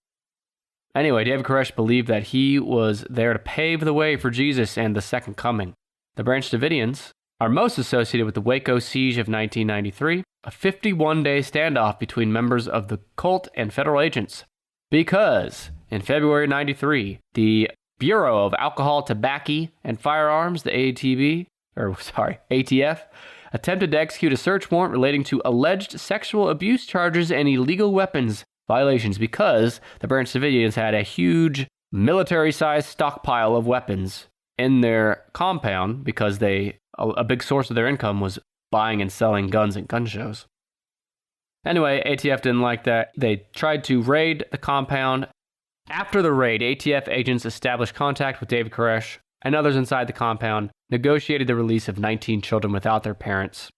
Anyway, David Koresh believed that he was there to pave the way for Jesus and the second coming. The Branch Davidians are most associated with the Waco siege of 1993, a 51-day standoff between members of the cult and federal agents. Because in February 93, the Bureau of Alcohol, Tobacco, and Firearms, the ATF, attempted to execute a search warrant relating to alleged sexual abuse charges and illegal weapons violations because the Branch Davidians had a huge military-sized stockpile of weapons in their compound because a big source of their income was buying and selling guns at gun shows. Anyway, ATF didn't like that. They tried to raid the compound. After the raid, ATF agents established contact with David Koresh, and others inside the compound, negotiated the release of 19 children without their parents.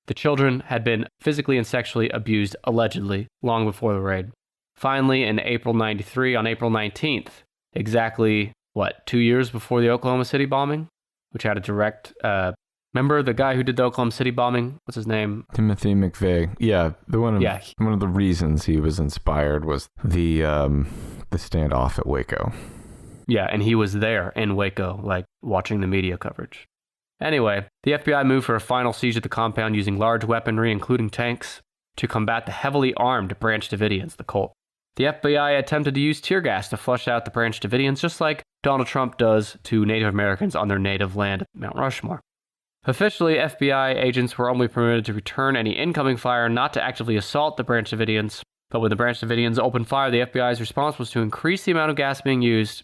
The children had been physically and sexually abused, allegedly, long before the raid. Finally, in April 93, on April 19th, exactly, 2 years before the Oklahoma City bombing, which had a direct, remember the guy who did the Oklahoma City bombing? What's his name? Timothy McVeigh. Yeah, one of the reasons he was inspired was the standoff at Waco. Yeah, and he was there in Waco, watching the media coverage. Anyway, the FBI moved for a final siege of the compound using large weaponry, including tanks, to combat the heavily armed Branch Davidians, the cult. The FBI attempted to use tear gas to flush out the Branch Davidians, just like Donald Trump does to Native Americans on their native land, Mount Rushmore. Officially, FBI agents were only permitted to return any incoming fire, not to actively assault the Branch Davidians. But when the Branch Davidians opened fire, the FBI's response was to increase the amount of gas being used.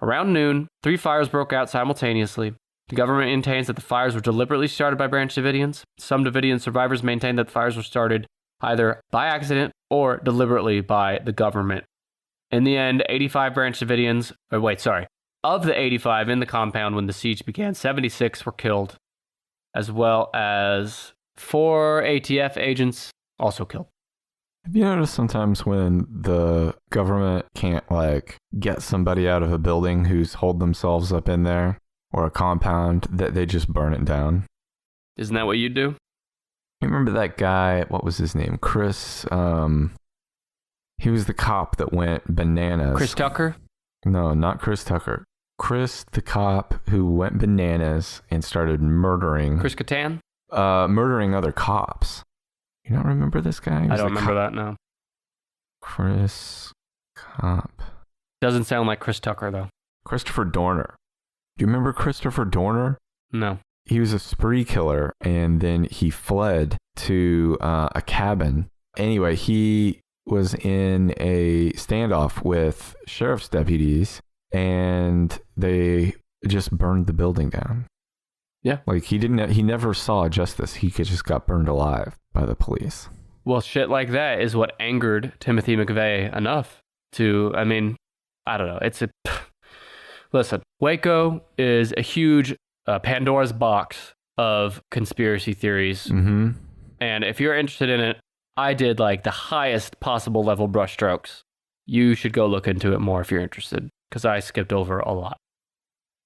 Around noon, 3 fires broke out simultaneously. The government maintains that the fires were deliberately started by Branch Davidians. Some Davidian survivors maintain that the fires were started either by accident or deliberately by the government. In the end, 85 Branch Davidians, of the 85 in the compound when the siege began, 76 were killed, as well as 4 ATF agents also killed. Have you noticed sometimes when the government can't, get somebody out of a building who's holed themselves up in there, or a compound, that they just burn it down? Isn't that what you do? You remember that guy, what was his name? Chris, he was the cop that went bananas. Chris Tucker? No, not Chris Tucker. Chris, the cop who went bananas and started murdering. Chris Kattan? Murdering other cops. You don't remember this guy? I don't remember that, no. Chris Cop. Doesn't sound like Chris Tucker, though. Christopher Dorner. Do you remember Christopher Dorner? No. He was a spree killer, and then he fled to a cabin. Anyway, he was in a standoff with sheriff's deputies, and they just burned the building down. Yeah. He never saw justice. He just got burned alive by the police. Well, shit like that is what angered Timothy McVeigh enough to, I don't know. Listen, Waco is a huge Pandora's box of conspiracy theories. Mm-hmm. And if you're interested in it, I did the highest possible level brushstrokes. You should go look into it more if you're interested, because I skipped over a lot.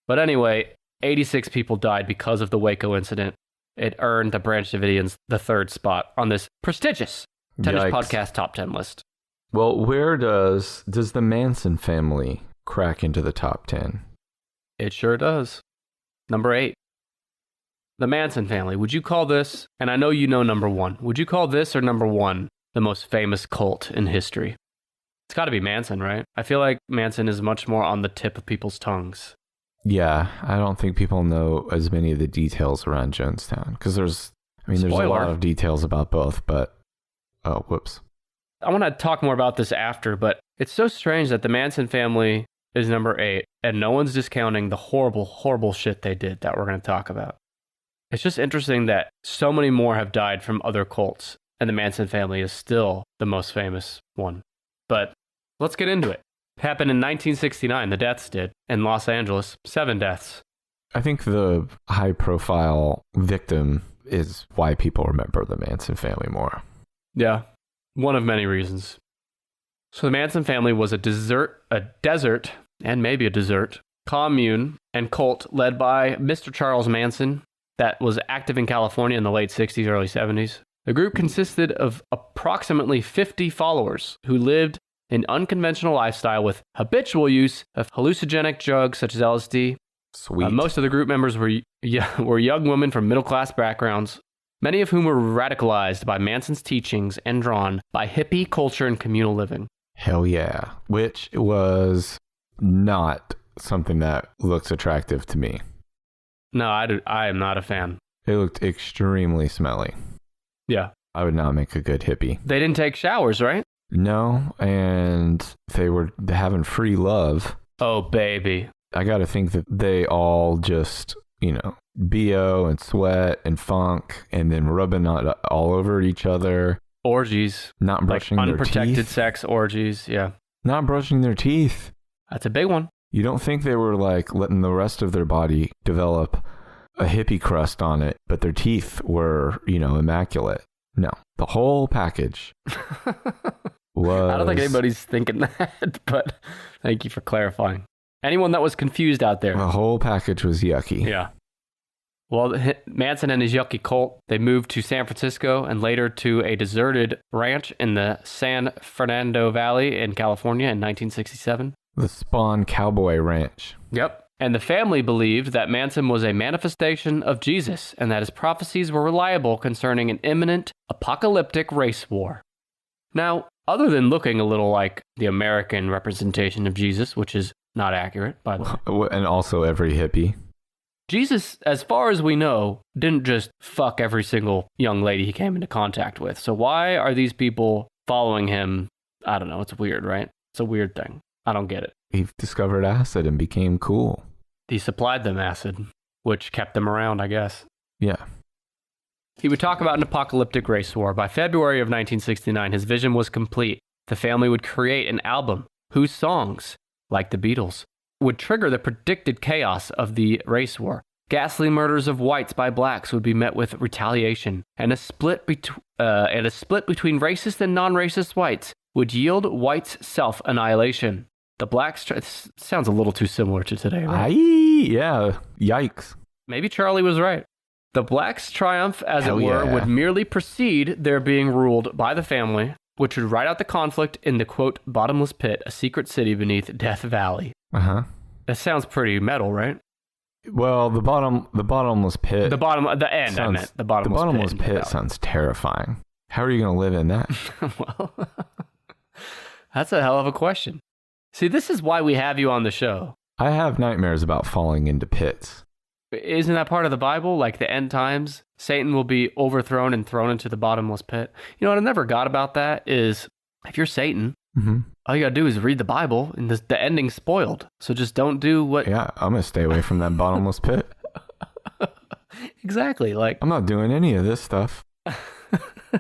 But anyway, 86 people died because of the Waco incident. It earned the Branch Davidians the 3rd spot on this prestigious Tennis Podcast Top 10 list. Well, where does the Manson family crack into the top 10? It sure does. Number 8. The Manson family. Would you call this, and I know you know number 1, would you call this or number 1 the most famous cult in history? It's got to be Manson, right? I feel like Manson is much more on the tip of people's tongues. Yeah, I don't think people know as many of the details around Jonestown, because there's a lot of details about both, but whoops. I want to talk more about this after, but it's so strange that the Manson family is number 8, and no one's discounting the horrible, horrible shit they did that we're going to talk about. It's just interesting that so many more have died from other cults, and the Manson family is still the most famous one. But let's get into it. Happened in 1969, the deaths did. In Los Angeles, 7 deaths. I think the high-profile victim is why people remember the Manson family more. Yeah, one of many reasons. So the Manson family was a desert, and maybe a dessert, commune and cult led by Mr. Charles Manson that was active in California in the late 60s, early 70s. The group consisted of approximately 50 followers who lived an unconventional lifestyle with habitual use of hallucinogenic drugs such as LSD. Sweet. Most of the group members were young women from middle-class backgrounds, many of whom were radicalized by Manson's teachings and drawn by hippie culture and communal living. Hell yeah. Which was not something that looks attractive to me. No, I am not a fan. It looked extremely smelly. Yeah. I would not make a good hippie. They didn't take showers, right? No, and they were having free love. Oh, baby. I got to think that they all just, BO and sweat and funk and then rubbing all over each other. Orgies. Not brushing their teeth. Unprotected sex orgies, yeah. Not brushing their teeth. That's a big one. You don't think they were like letting the rest of their body develop a hippie crust on it, but their teeth were, immaculate. No, the whole package was... I don't think anybody's thinking that, but thank you for clarifying. Anyone that was confused out there. The whole package was yucky. Yeah. Well, Manson and his yucky cult, they moved to San Francisco and later to a deserted ranch in the San Fernando Valley in California in 1967. The Spawn Cowboy Ranch. Yep. And the family believed that Manson was a manifestation of Jesus and that his prophecies were reliable concerning an imminent apocalyptic race war. Now, other than looking a little like the American representation of Jesus, which is not accurate, by the way. And also every hippie. Jesus, as far as we know, didn't just fuck every single young lady he came into contact with. So why are these people following him? I don't know. It's weird, right? It's a weird thing. I don't get it. He discovered acid and became cool. He supplied them acid, which kept them around, I guess. Yeah. He would talk about an apocalyptic race war. By February of 1969, his vision was complete. The family would create an album whose songs, like the Beatles, would trigger the predicted chaos of the race war. Ghastly murders of whites by blacks would be met with retaliation, and a split between racist and non-racist whites would yield whites' self-annihilation. The blacks... sounds a little too similar to today, right? Yeah. Yikes. Maybe Charlie was right. The blacks' triumph, as Hell it were, yeah. would merely precede their being ruled by the family, which would ride out the conflict in the, quote, bottomless pit, a secret city beneath Death Valley. Uh-huh. That sounds pretty metal, right? Well, the bottomless pit... The end, I meant. The bottomless pit sounds terrifying. How are you going to live in that? Well, that's a hell of a question. See, this is why we have you on the show. I have nightmares about falling into pits. Isn't that part of the Bible? Like the end times, Satan will be overthrown and thrown into the bottomless pit. You know what I never got about that is, if you're Satan, all you gotta do is read the Bible, and the ending's spoiled. So just don't do what... Yeah, I'm gonna stay away from that bottomless pit. Exactly. Like, I'm not doing any of this stuff.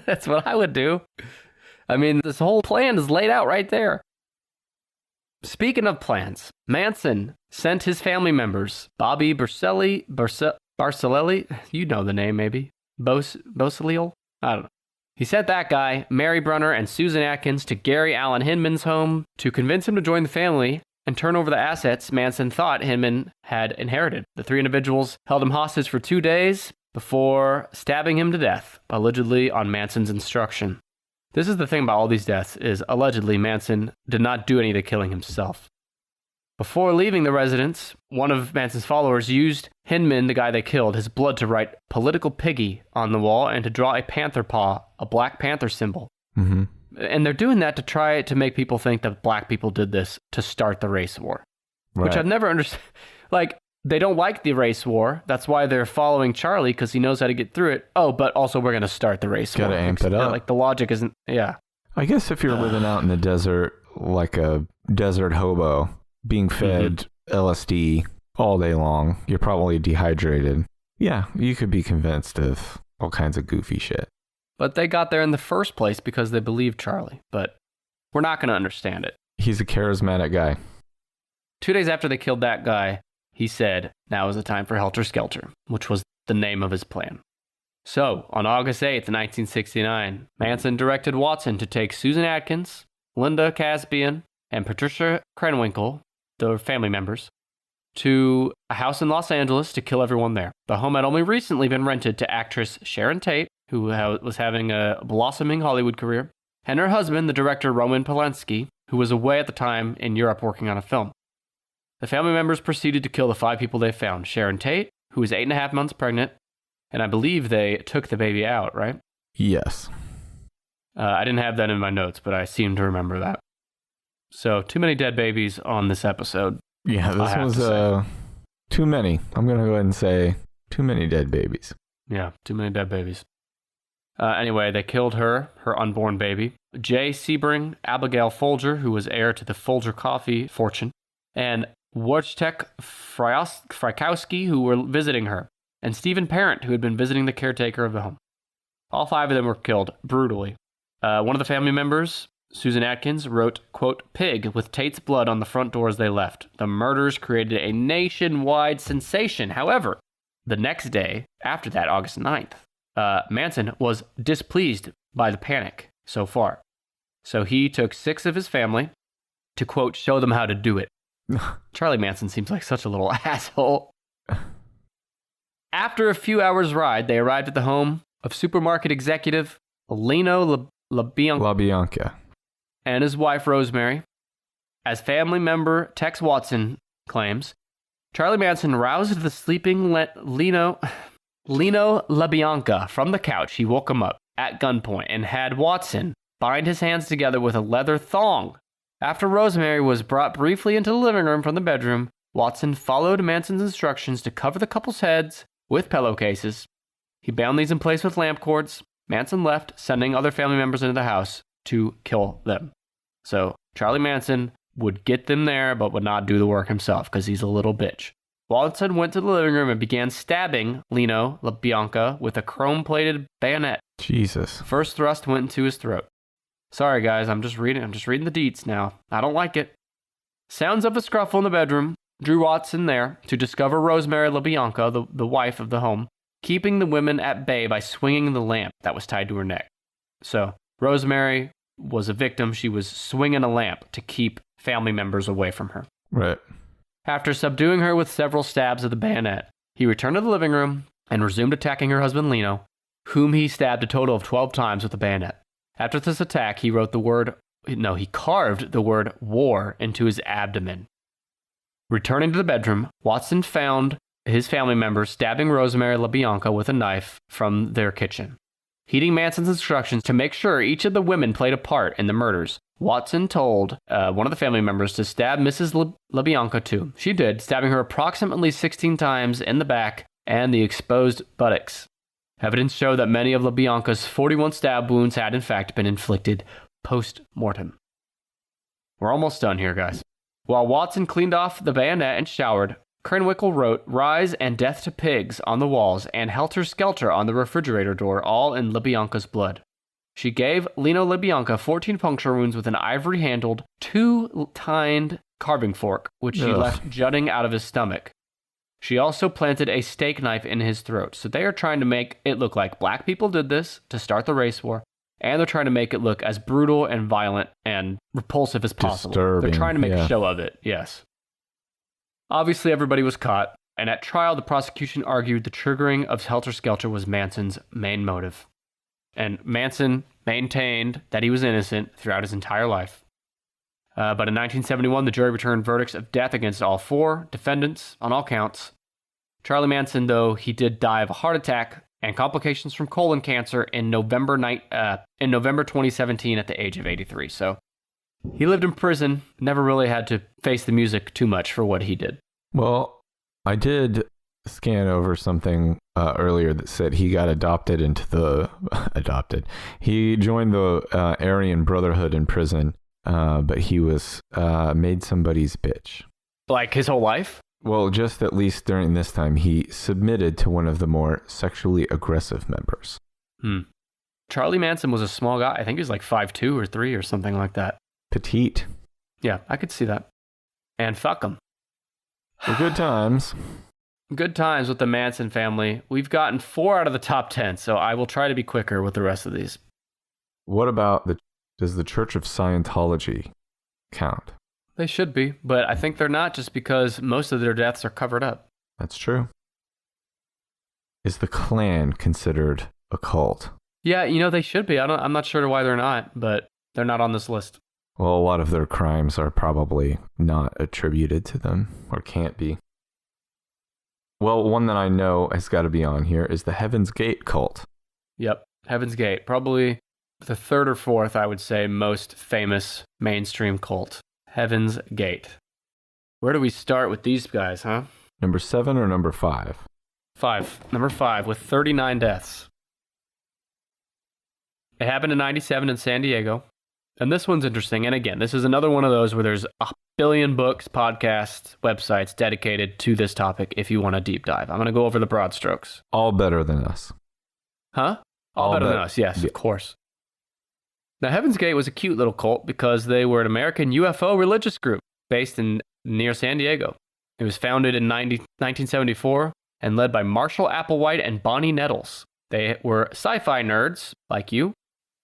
that's what I would do. I mean, this whole plan is laid out right there. Speaking of plans, Manson sent his family members, Bobby Barcelli, you know the name maybe, Bosalil? I don't know. He sent that guy, Mary Brunner, and Susan Atkins to Gary Allen Hinman's home to convince him to join the family and turn over the assets Manson thought Hinman had inherited. The three individuals held him hostage for 2 days before stabbing him to death, allegedly on Manson's instruction. This is the thing about all these deaths, is allegedly Manson did not do any of the killing himself. Before leaving the residence, one of Manson's followers used Hinman, the guy they killed, his blood to write "Political Piggy" on the wall and to draw a panther paw, a Black Panther symbol. Mm-hmm. And they're doing that to try to make people think that black people did this to start the race war. Right. Which I've never understood. Like, they don't like the race war. That's why they're following Charlie, because he knows how to get through it. Oh, but also we're going to start the race war. Gotta amp it up. Like, the logic isn't... Yeah. I guess if you're living out in the desert, like a desert hobo, being fed LSD all day long, you're probably dehydrated. Yeah, you could be convinced of all kinds of goofy shit. But they got there in the first place because they believed Charlie. But we're not going to understand it. He's a charismatic guy. 2 days after they killed that guy, he said, now is the time for Helter Skelter, which was the name of his plan. So, on August 8th, 1969, Manson directed Watson to take Susan Atkins, Linda Caspian, and Patricia Krenwinkel, the family members, to a house in Los Angeles to kill everyone there. The home had only recently been rented to actress Sharon Tate, who was having a blossoming Hollywood career, and her husband, the director Roman Polanski, who was away at the time in Europe working on a film. The family members proceeded to kill the 5 people they found. Sharon Tate, who was 8.5 months pregnant, and I believe they took the baby out, right? Yes. I didn't have that in my notes, but I seem to remember that. So, too many dead babies on this episode. Yeah, this was too many. I'm going to go ahead and say too many dead babies. Yeah, too many dead babies. Anyway, they killed her unborn baby, Jay Sebring, Abigail Folger, who was heir to the Folger coffee fortune, and Wojciech Frykowski, who were visiting her, and Stephen Parent, who had been visiting the caretaker of the home. All 5 of them were killed brutally. One of the family members, Susan Atkins wrote, quote, "Pig with Tate's blood on the front door as they left. The murders created a nationwide sensation. However, the next day, after that, August 9th, Manson was displeased by the panic so far. So he took 6 of his family to, quote, show them how to do it." Charlie Manson seems like such a little asshole. After a few hours' ride, they arrived at the home of supermarket executive Lino LaBianca and his wife Rosemary. As family member Tex Watson claims, Charlie Manson roused the sleeping Lino LaBianca from the couch. He woke him up at gunpoint and had Watson bind his hands together with a leather thong. After Rosemary was brought briefly into the living room from the bedroom, Watson followed Manson's instructions to cover the couple's heads with pillowcases. He bound these in place with lamp cords. Manson left, sending other family members into the house to kill them. So Charlie Manson would get them there, but would not do the work himself because he's a little bitch. Watson went to the living room and began stabbing Lino LaBianca with a chrome-plated bayonet. Jesus. First thrust went into his throat. Sorry, guys, I'm just reading the deets now. I don't like it. Sounds of a scuffle in the bedroom drew Watson there to discover Rosemary LaBianca, the wife of the home, keeping the women at bay by swinging the lamp that was tied to her neck. So Rosemary was a victim. She was swinging a lamp to keep family members away from her. Right. After subduing her with several stabs of the bayonet, he returned to the living room and resumed attacking her husband Lino, whom he stabbed a total of 12 times with the bayonet. After this attack, he carved the word war into his abdomen. Returning to the bedroom, Watson found his family members stabbing Rosemary LaBianca with a knife from their kitchen. Heeding Manson's instructions to make sure each of the women played a part in the murders, Watson told one of the family members to stab Mrs. LaBianca too. She did, stabbing her approximately 16 times in the back and the exposed buttocks. Evidence showed that many of LaBianca's 41 stab wounds had in fact been inflicted post-mortem. We're almost done here, guys. While Watson cleaned off the bayonet and showered, Krenwinkel wrote "Rise" and "Death to Pigs" on the walls and "Helter Skelter" on the refrigerator door, all in LaBianca's blood. She gave Lino LaBianca 14 puncture wounds with an ivory-handled, 2-tined carving fork, which she left jutting out of his stomach. She also planted a steak knife in his throat. So they are trying to make it look like black people did this to start the race war, and they're trying to make it look as brutal and violent and repulsive as possible. Disturbing, they're trying to make a show of it, yes. Obviously, everybody was caught, and at trial, the prosecution argued the triggering of Helter Skelter was Manson's main motive. And Manson maintained that he was innocent throughout his entire life. But in 1971, the jury returned verdicts of death against all 4 defendants on all counts. Charlie Manson, though, he did die of a heart attack and complications from colon cancer in November 2017 at the age of 83. So he lived in prison, never really had to face the music too much for what he did. Well, I did scan over something earlier that said he got He joined the Aryan Brotherhood in prison, but he was made somebody's bitch. Like his whole life? Well, just at least during this time, he submitted to one of the more sexually aggressive members. Charlie Manson was a small guy. I think he was like 5'2" or 3 or something like that. Petite. Yeah, I could see that. And fuck him. Well, good times. Good times with the Manson family. We've gotten 4 out of the top 10, so I will try to be quicker with the rest of these. What about does the Church of Scientology count? They should be, but I think they're not just because most of their deaths are covered up. That's true. Is the Klan considered a cult? Yeah, they should be. I'm not sure why they're not, but they're not on this list. Well, a lot of their crimes are probably not attributed to them, or can't be. Well, one that I know has got to be on here is the Heaven's Gate cult. Yep, Heaven's Gate. Probably the 3rd or 4th, I would say, most famous mainstream cult. Heaven's Gate. Where do we start with these guys, huh? Number 7 or number 5? 5. Number 5 with 39 deaths. It happened in 97 in San Diego. And this one's interesting. And again, this is another one of those where there's a billion books, podcasts, websites dedicated to this topic if you want a deep dive. I'm going to go over the broad strokes. All better than us. Huh? All better than us, yes, of course. Now, Heaven's Gate was a cute little cult because they were an American UFO religious group based near San Diego. It was founded in 1974 and led by Marshall Applewhite and Bonnie Nettles. They were sci-fi nerds, like you.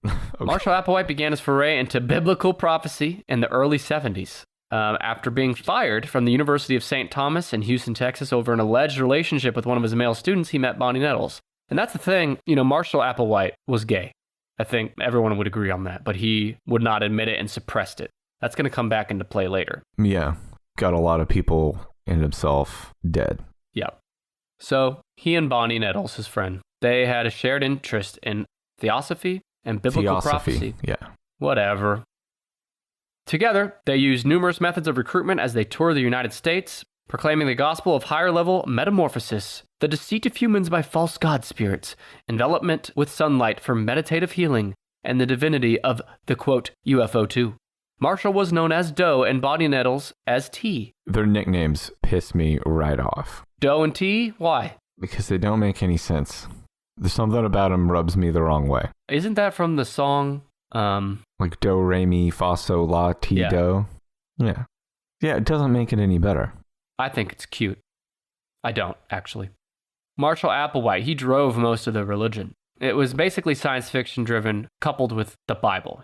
Okay. Marshall Applewhite began his foray into biblical prophecy in the early 70s. After being fired from the University of St. Thomas in Houston, Texas, over an alleged relationship with one of his male students, he met Bonnie Nettles. And that's the thing, Marshall Applewhite was gay. I think everyone would agree on that, but he would not admit it and suppressed it. That's going to come back into play later. Yeah, got a lot of people in himself dead. Yeah. So he and Bonnie Nettles, his friend, they had a shared interest in theosophy and biblical prophecy. Yeah. Whatever. Together, they used numerous methods of recruitment as they toured the United States, proclaiming the gospel of higher-level metamorphosis, the deceit of humans by false god spirits, envelopment with sunlight for meditative healing, and the divinity of the, quote, UFO 2. Marshall was known as Doe and Bonnie Nettles as T. Their nicknames piss me right off. Doe and T? Why? Because they don't make any sense. There's something about them rubs me the wrong way. Isn't that from the song? Like do, re, mi, fa, sol, la, ti, yeah. do? Yeah. Yeah, it doesn't make it any better. I think it's cute. I don't, actually. Marshall Applewhite, he drove most of the religion. It was basically science fiction driven, coupled with the Bible.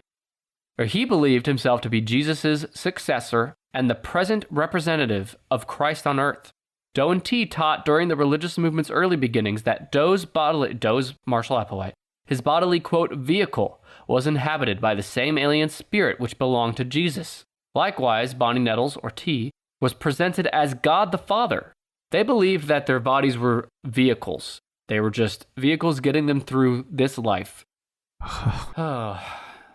He believed himself to be Jesus' successor and the present representative of Christ on earth. Doe and T taught during the religious movement's early beginnings that Doe's Marshall Applewhite, his bodily, quote, vehicle was inhabited by the same alien spirit which belonged to Jesus. Likewise, Bonnie Nettles, or T, was presented as God the Father. They believed that their bodies were vehicles. They were just vehicles getting them through this life.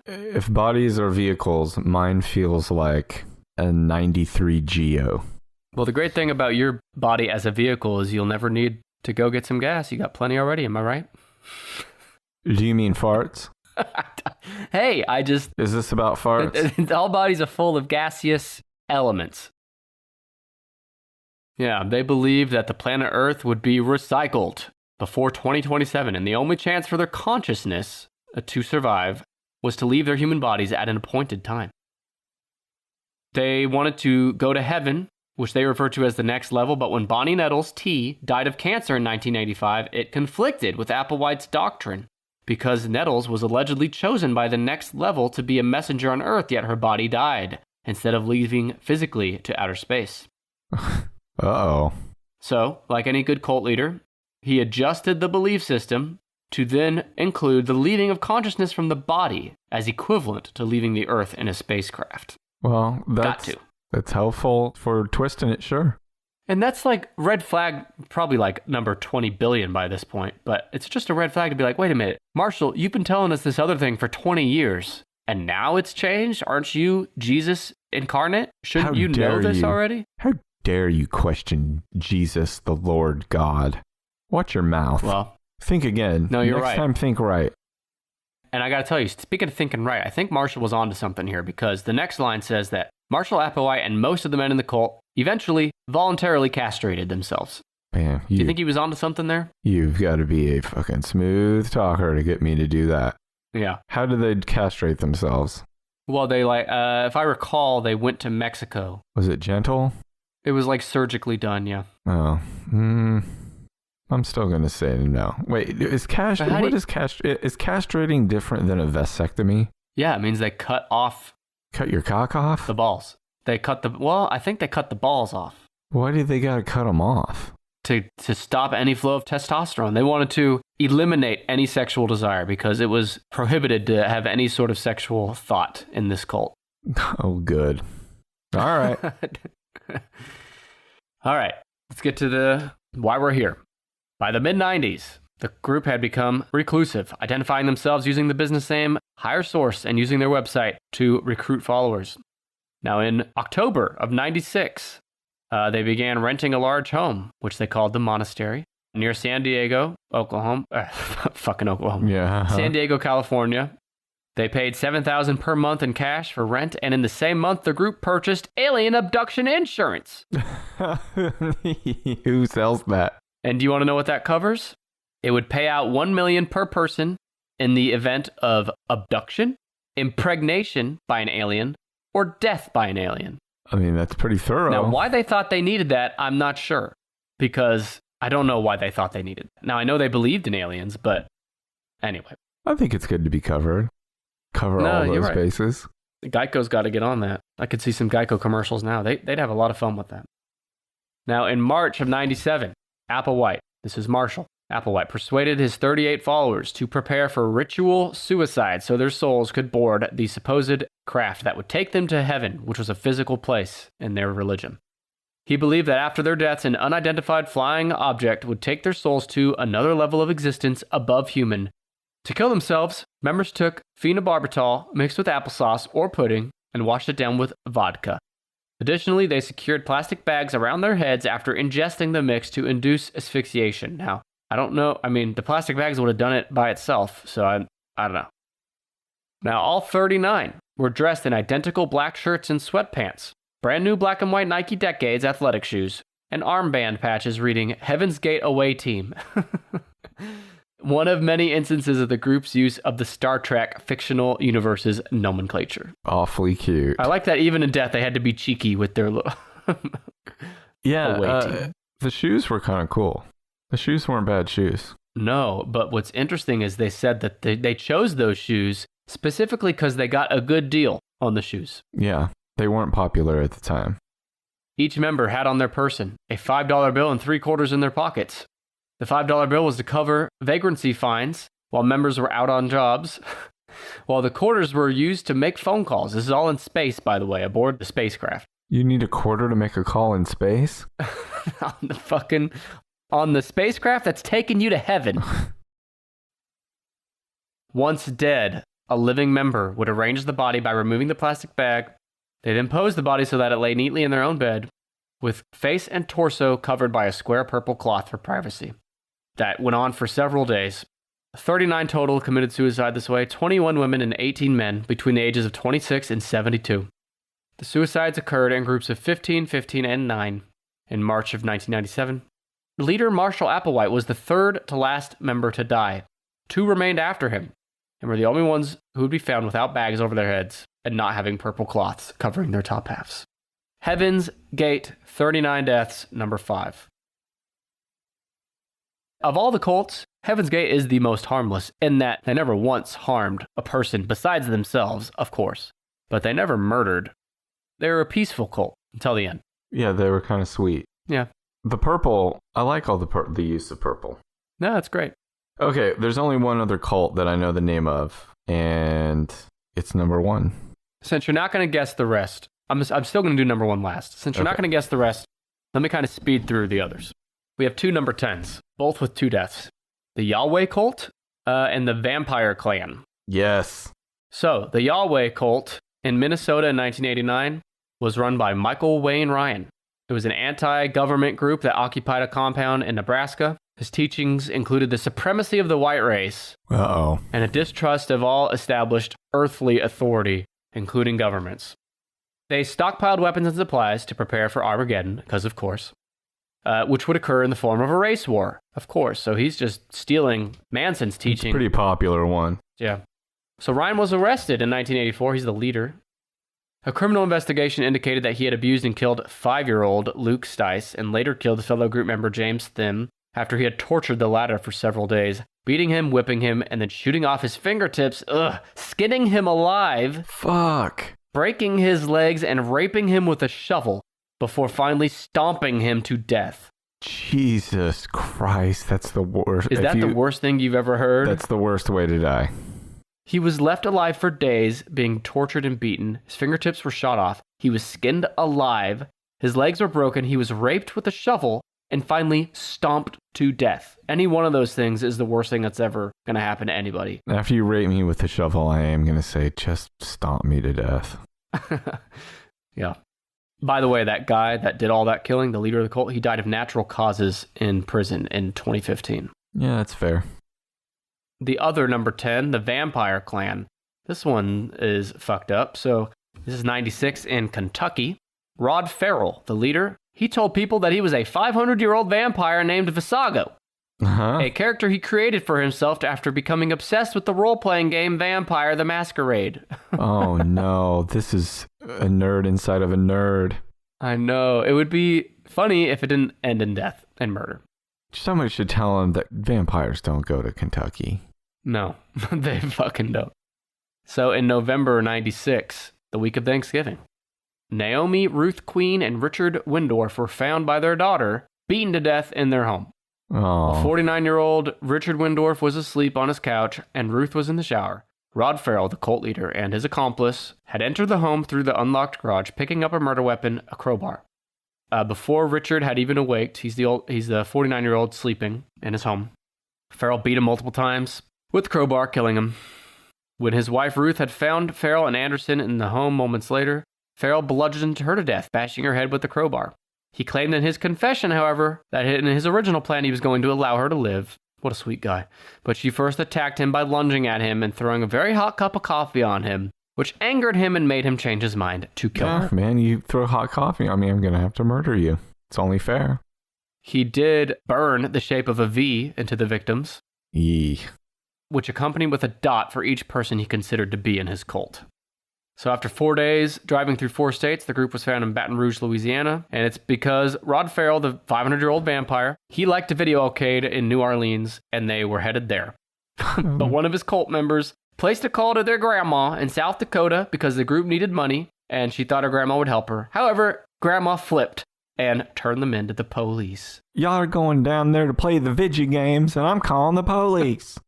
If bodies are vehicles, mine feels like a 93 Geo. Well, the great thing about your body as a vehicle is you'll never need to go get some gas. You got plenty already, am I right? Do you mean farts? Hey, Is this about farts? All bodies are full of gaseous elements. Yeah, they believed that the planet Earth would be recycled before 2027, and the only chance for their consciousness to survive was to leave their human bodies at an appointed time. They wanted to go to heaven, which they refer to as the next level, but when Bonnie Nettles, T, died of cancer in 1985, it conflicted with Applewhite's doctrine, because Nettles was allegedly chosen by the next level to be a messenger on Earth, yet her body died, instead of leaving physically to outer space. Uh-oh. So, like any good cult leader, he adjusted the belief system to then include the leaving of consciousness from the body as equivalent to leaving the Earth in a spacecraft. Well, that's helpful for twisting it, sure. And that's like red flag, probably like number 20 billion by this point, but it's just a red flag to be like, wait a minute, Marshall, you've been telling us this other thing for 20 years, and now it's changed? Aren't you Jesus incarnate? Shouldn't you know this already? How dare you question Jesus, the Lord God? Watch your mouth. Well, think again. No, you're right. Next time, think right. And I got to tell you, speaking of thinking right, I think Marshall was onto something here, because the next line says that Marshall Applewhite and most of the men in the cult eventually voluntarily castrated themselves. Man, do you think he was onto something there? You've got to be a fucking smooth talker to get me to do that. Yeah. How did they castrate themselves? Well, they if I recall, they went to Mexico. Was it gentle? It was like surgically done, yeah. Oh. I'm still going to say no. Wait, is castrating different than a vasectomy? Yeah, it means they cut your cock off? The balls. I think they cut the balls off. Why did they got to cut them off? To stop any flow of testosterone. They wanted to eliminate any sexual desire because it was prohibited to have any sort of sexual thought in this cult. Oh, good. All right. All right. Let's get to why we're here. By the mid-90s, the group had become reclusive, identifying themselves using the business name Higher Source and using their website to recruit followers. Now, in October of 96, they began renting a large home, which they called the Monastery, near San Diego, Oklahoma. Fucking Oklahoma. Yeah. San Diego, California. They paid $7,000 per month in cash for rent, and in the same month, the group purchased alien abduction insurance. Who sells that? And do you want to know what that covers? It would pay out $1 million per person in the event of abduction, impregnation by an alien, or death by an alien. I mean, that's pretty thorough. Now, why they thought they needed that, I'm not sure. Because I don't know why they thought they needed it. Now, I know they believed in aliens, but anyway. I think it's good to be covered. Cover all those bases. Geico's got to get on that. I could see some Geico commercials now. They'd have a lot of fun with that. Now, in March of 97, Applewhite, this is Marshall, Applewhite persuaded his 38 followers to prepare for ritual suicide so their souls could board the supposed craft that would take them to heaven, which was a physical place in their religion. He believed that after their deaths, an unidentified flying object would take their souls to another level of existence above human. To kill themselves, members took phenobarbital mixed with applesauce or pudding and washed it down with vodka. Additionally, they secured plastic bags around their heads after ingesting the mix to induce asphyxiation. Now, I don't know. I mean, the plastic bags would have done it by itself, so I don't know. Now, all 39 were dressed in identical black shirts and sweatpants, brand new black and white Nike Decades athletic shoes, and armband patches reading Heaven's Gate Away Team. One of many instances of the group's use of the Star Trek fictional universe's nomenclature. Awfully cute. I like that even in death they had to be cheeky with their little away team. The shoes were kind of cool. The shoes weren't bad shoes. No, but what's interesting is they said that they chose those shoes specifically because they got a good deal on the shoes. Yeah, they weren't popular at the time. Each member had on their person a $5 bill and 3/4 in their pockets. The $5 bill was to cover vagrancy fines while members were out on jobs, while the quarters were used to make phone calls. This is all in space, by the way, aboard the spacecraft. You need a quarter to make a call in space? On the spacecraft that's taking you to heaven. Once dead, a living member would arrange the body by removing the plastic bag. They'd then pose the body so that it lay neatly in their own bed, with face and torso covered by a square purple cloth for privacy. That went on for several days. 39 total committed suicide this way, 21 women and 18 men between the ages of 26 and 72. The suicides occurred in groups of 15, 15, and 9 in March of 1997. Leader Marshall Applewhite was the third to last member to die. 2 remained after him, and were the only ones who would be found without bags over their heads and not having purple cloths covering their top halves. Heaven's Gate, 39 deaths, number 5. Of all the cults, Heaven's Gate is the most harmless in that they never once harmed a person besides themselves, of course, but they never murdered. They were a peaceful cult until the end. Yeah, they were kind of sweet. Yeah. The purple, I like all the use of purple. No, that's great. Okay, there's only one other cult that I know the name of, and it's number 1. Since you're not going to guess the rest, I'm still going to do number 1 last. Since you're not going to guess the rest, let me kind of speed through the others. We have 2 number 10s, both with 2 deaths. The Yahweh cult and the Vampire Clan. Yes. So, the Yahweh cult in Minnesota in 1989 was run by Michael Wayne Ryan. It was an anti-government group that occupied a compound in Nebraska. His teachings included the supremacy of the white race and a distrust of all established earthly authority, including governments. They stockpiled weapons and supplies to prepare for Armageddon, because of course, which would occur in the form of a race war, of course. So he's just stealing Manson's teaching. It's a pretty popular one. Yeah. So Ryan was arrested in 1984. He's the leader. A criminal investigation indicated that he had abused and killed 5-year-old Luke Stice and later killed fellow group member James Thim after he had tortured the latter for several days, beating him, whipping him, and then shooting off his fingertips, skinning him alive, breaking his legs, and raping him with a shovel before finally stomping him to death. Jesus Christ, that's the worst. Is that the worst thing you've ever heard? That's the worst way to die. He was left alive for days, being tortured and beaten. His fingertips were shot off. He was skinned alive. His legs were broken. He was raped with a shovel and finally stomped to death. Any one of those things is the worst thing that's ever going to happen to anybody. After you rape me with a shovel, I am going to say, just stomp me to death. Yeah. By the way, that guy that did all that killing, the leader of the cult, he died of natural causes in prison in 2015. Yeah, that's fair. The other number 10, the Vampire Clan. This one is fucked up. So this is 96 in Kentucky. Rod Farrell, the leader, he told people that he was a 500-year-old vampire named Visago. a character he created for himself after becoming obsessed with the role-playing game Vampire the Masquerade. Oh no, this is a nerd inside of a nerd. I know. It would be funny if it didn't end in death and murder. Somebody should tell him that vampires don't go to Kentucky. No, they fucking don't. So in November 96, the week of Thanksgiving, Naomi, Ruth Queen, and Richard Windorf were found by their daughter, beaten to death in their home. Oh. 49-year-old Richard Windorf was asleep on his couch, and Ruth was in the shower. Rod Farrell, the cult leader, and his accomplice had entered the home through the unlocked garage, picking up a murder weapon, a crowbar. Before Richard had even awaked, he's the 49-year-old sleeping in his home. Farrell beat him multiple times with the crowbar, killing him. When his wife Ruth had found Farrell and Anderson in the home moments later, Farrell bludgeoned her to death, bashing her head with the crowbar. He claimed in his confession, however, that in his original plan he was going to allow her to live. What a sweet guy. But she first attacked him by lunging at him and throwing a very hot cup of coffee on him, which angered him and made him change his mind to kill her. Man, you throw hot coffee on me, I'm going to have to murder you. It's only fair. He did burn the shape of a V into the victims, Yee. which accompanied with a dot for each person he considered to be in his cult. So after 4 days driving through 4 states, the group was found in Baton Rouge, Louisiana. And it's because Rod Farrell, the 500-year-old vampire, he liked a video arcade in New Orleans, and they were headed there. But one of his cult members placed a call to their grandma in South Dakota because the group needed money, and she thought her grandma would help her. However, grandma flipped and turned them into the police. Y'all are going down there to play the video games, and I'm calling the police.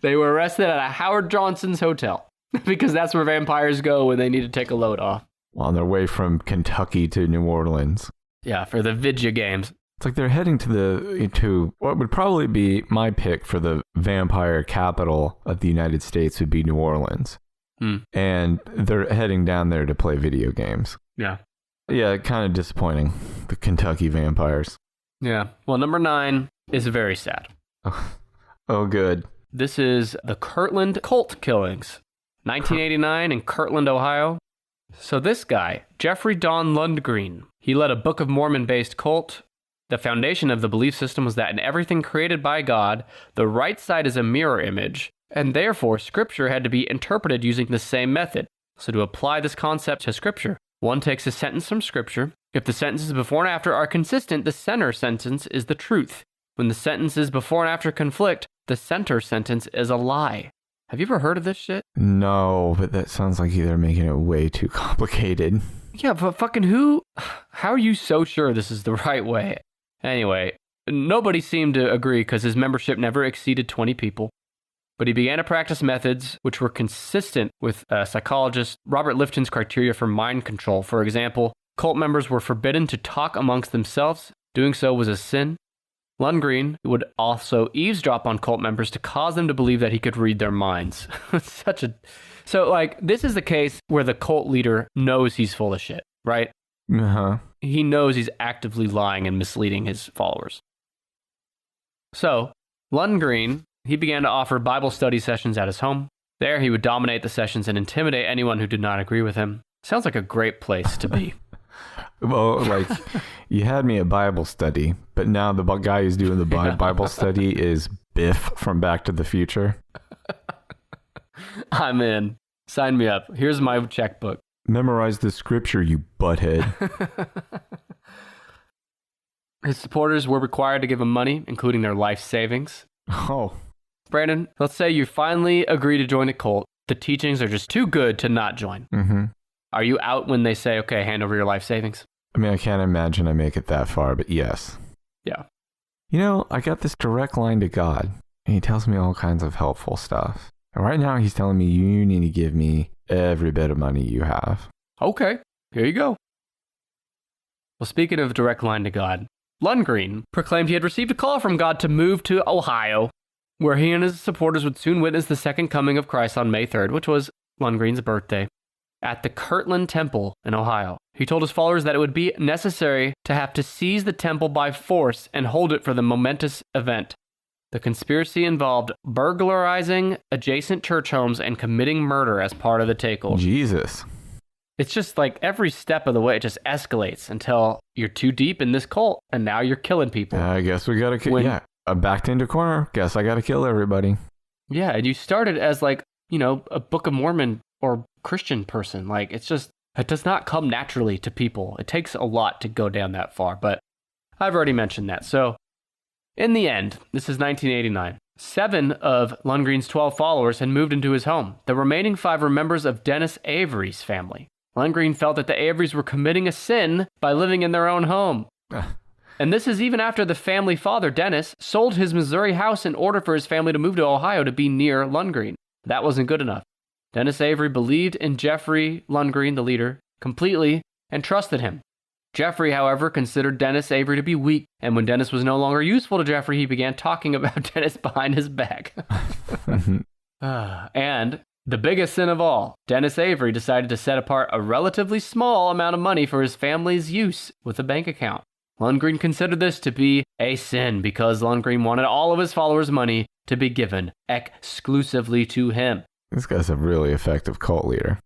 They were arrested at a Howard Johnson's hotel. Because that's where vampires go when they need to take a load off. On their way from Kentucky to New Orleans. Yeah, for the video games. It's like they're heading to what would probably be my pick for the vampire capital of the United States would be New Orleans. And they're heading down there to play video games. Yeah. Yeah, kind of disappointing. The Kentucky vampires. Yeah. Well, number 9 is very sad. Oh, good. This is the Kirtland cult killings. 1989 in Kirtland, Ohio. So this guy, Jeffrey Don Lundgren, he led a Book of Mormon-based cult. The foundation of the belief system was that in everything created by God, the right side is a mirror image, and therefore Scripture had to be interpreted using the same method. So to apply this concept to Scripture, one takes a sentence from Scripture. If the sentences before and after are consistent, the center sentence is the truth. When the sentences before and after conflict, the center sentence is a lie. Have you ever heard of this shit? No, but that sounds like they're making it way too complicated. Yeah, but fucking who? How are you so sure this is the right way? Anyway, nobody seemed to agree because his membership never exceeded 20 people. But he began to practice methods which were consistent with psychologist Robert Lifton's criteria for mind control. For example, cult members were forbidden to talk amongst themselves. Doing so was a sin. Lundgren would also eavesdrop on cult members to cause them to believe that he could read their minds. So, this is the case where the cult leader knows he's full of shit, right? Uh-huh. He knows he's actively lying and misleading his followers. So, Lundgren, he began to offer Bible study sessions at his home. There, he would dominate the sessions and intimidate anyone who did not agree with him. Sounds like a great place to be. Well, you had me at Bible study, but now the guy who's doing the Bible study is Biff from Back to the Future. I'm in. Sign me up. Here's my checkbook. Memorize the scripture, you butthead. His supporters were required to give him money, including their life savings. Oh. Brandon, let's say you finally agree to join a cult. The teachings are just too good to not join. Mm-hmm. Are you out when they say, okay, hand over your life savings? I mean, I can't imagine I make it that far, but yes. Yeah. I got this direct line to God, and he tells me all kinds of helpful stuff. And right now, he's telling me you need to give me every bit of money you have. Okay, here you go. Well, speaking of direct line to God, Lundgren proclaimed he had received a call from God to move to Ohio, where he and his supporters would soon witness the second coming of Christ on May 3rd, which was Lundgren's birthday, at the Kirtland Temple in Ohio. He told his followers that it would be necessary to have to seize the temple by force and hold it for the momentous event. The conspiracy involved burglarizing adjacent church homes and committing murder as part of the takeover. Jesus. It's just like every step of the way, it just escalates until you're too deep in this cult, and now you're killing people. I guess we gotta kill. Yeah. I backed into corner. Guess I got to kill everybody. Yeah, and you started as like, a Book of Mormon or Christian person. Like, it does not come naturally to people. It takes a lot to go down that far, but I've already mentioned that. So, in the end, this is 1989. 7 of Lundgren's 12 followers had moved into his home. The remaining 5 were members of Dennis Avery's family. Lundgren felt that the Averys were committing a sin by living in their own home. And this is even after the family father, Dennis, sold his Missouri house in order for his family to move to Ohio to be near Lundgren. That wasn't good enough. Dennis Avery believed in Jeffrey Lundgren, the leader, completely and trusted him. Jeffrey, however, considered Dennis Avery to be weak, and when Dennis was no longer useful to Jeffrey, he began talking about Dennis behind his back. And the biggest sin of all, Dennis Avery decided to set apart a relatively small amount of money for his family's use with a bank account. Lundgren considered this to be a sin because Lundgren wanted all of his followers' money to be given exclusively to him. This guy's a really effective cult leader.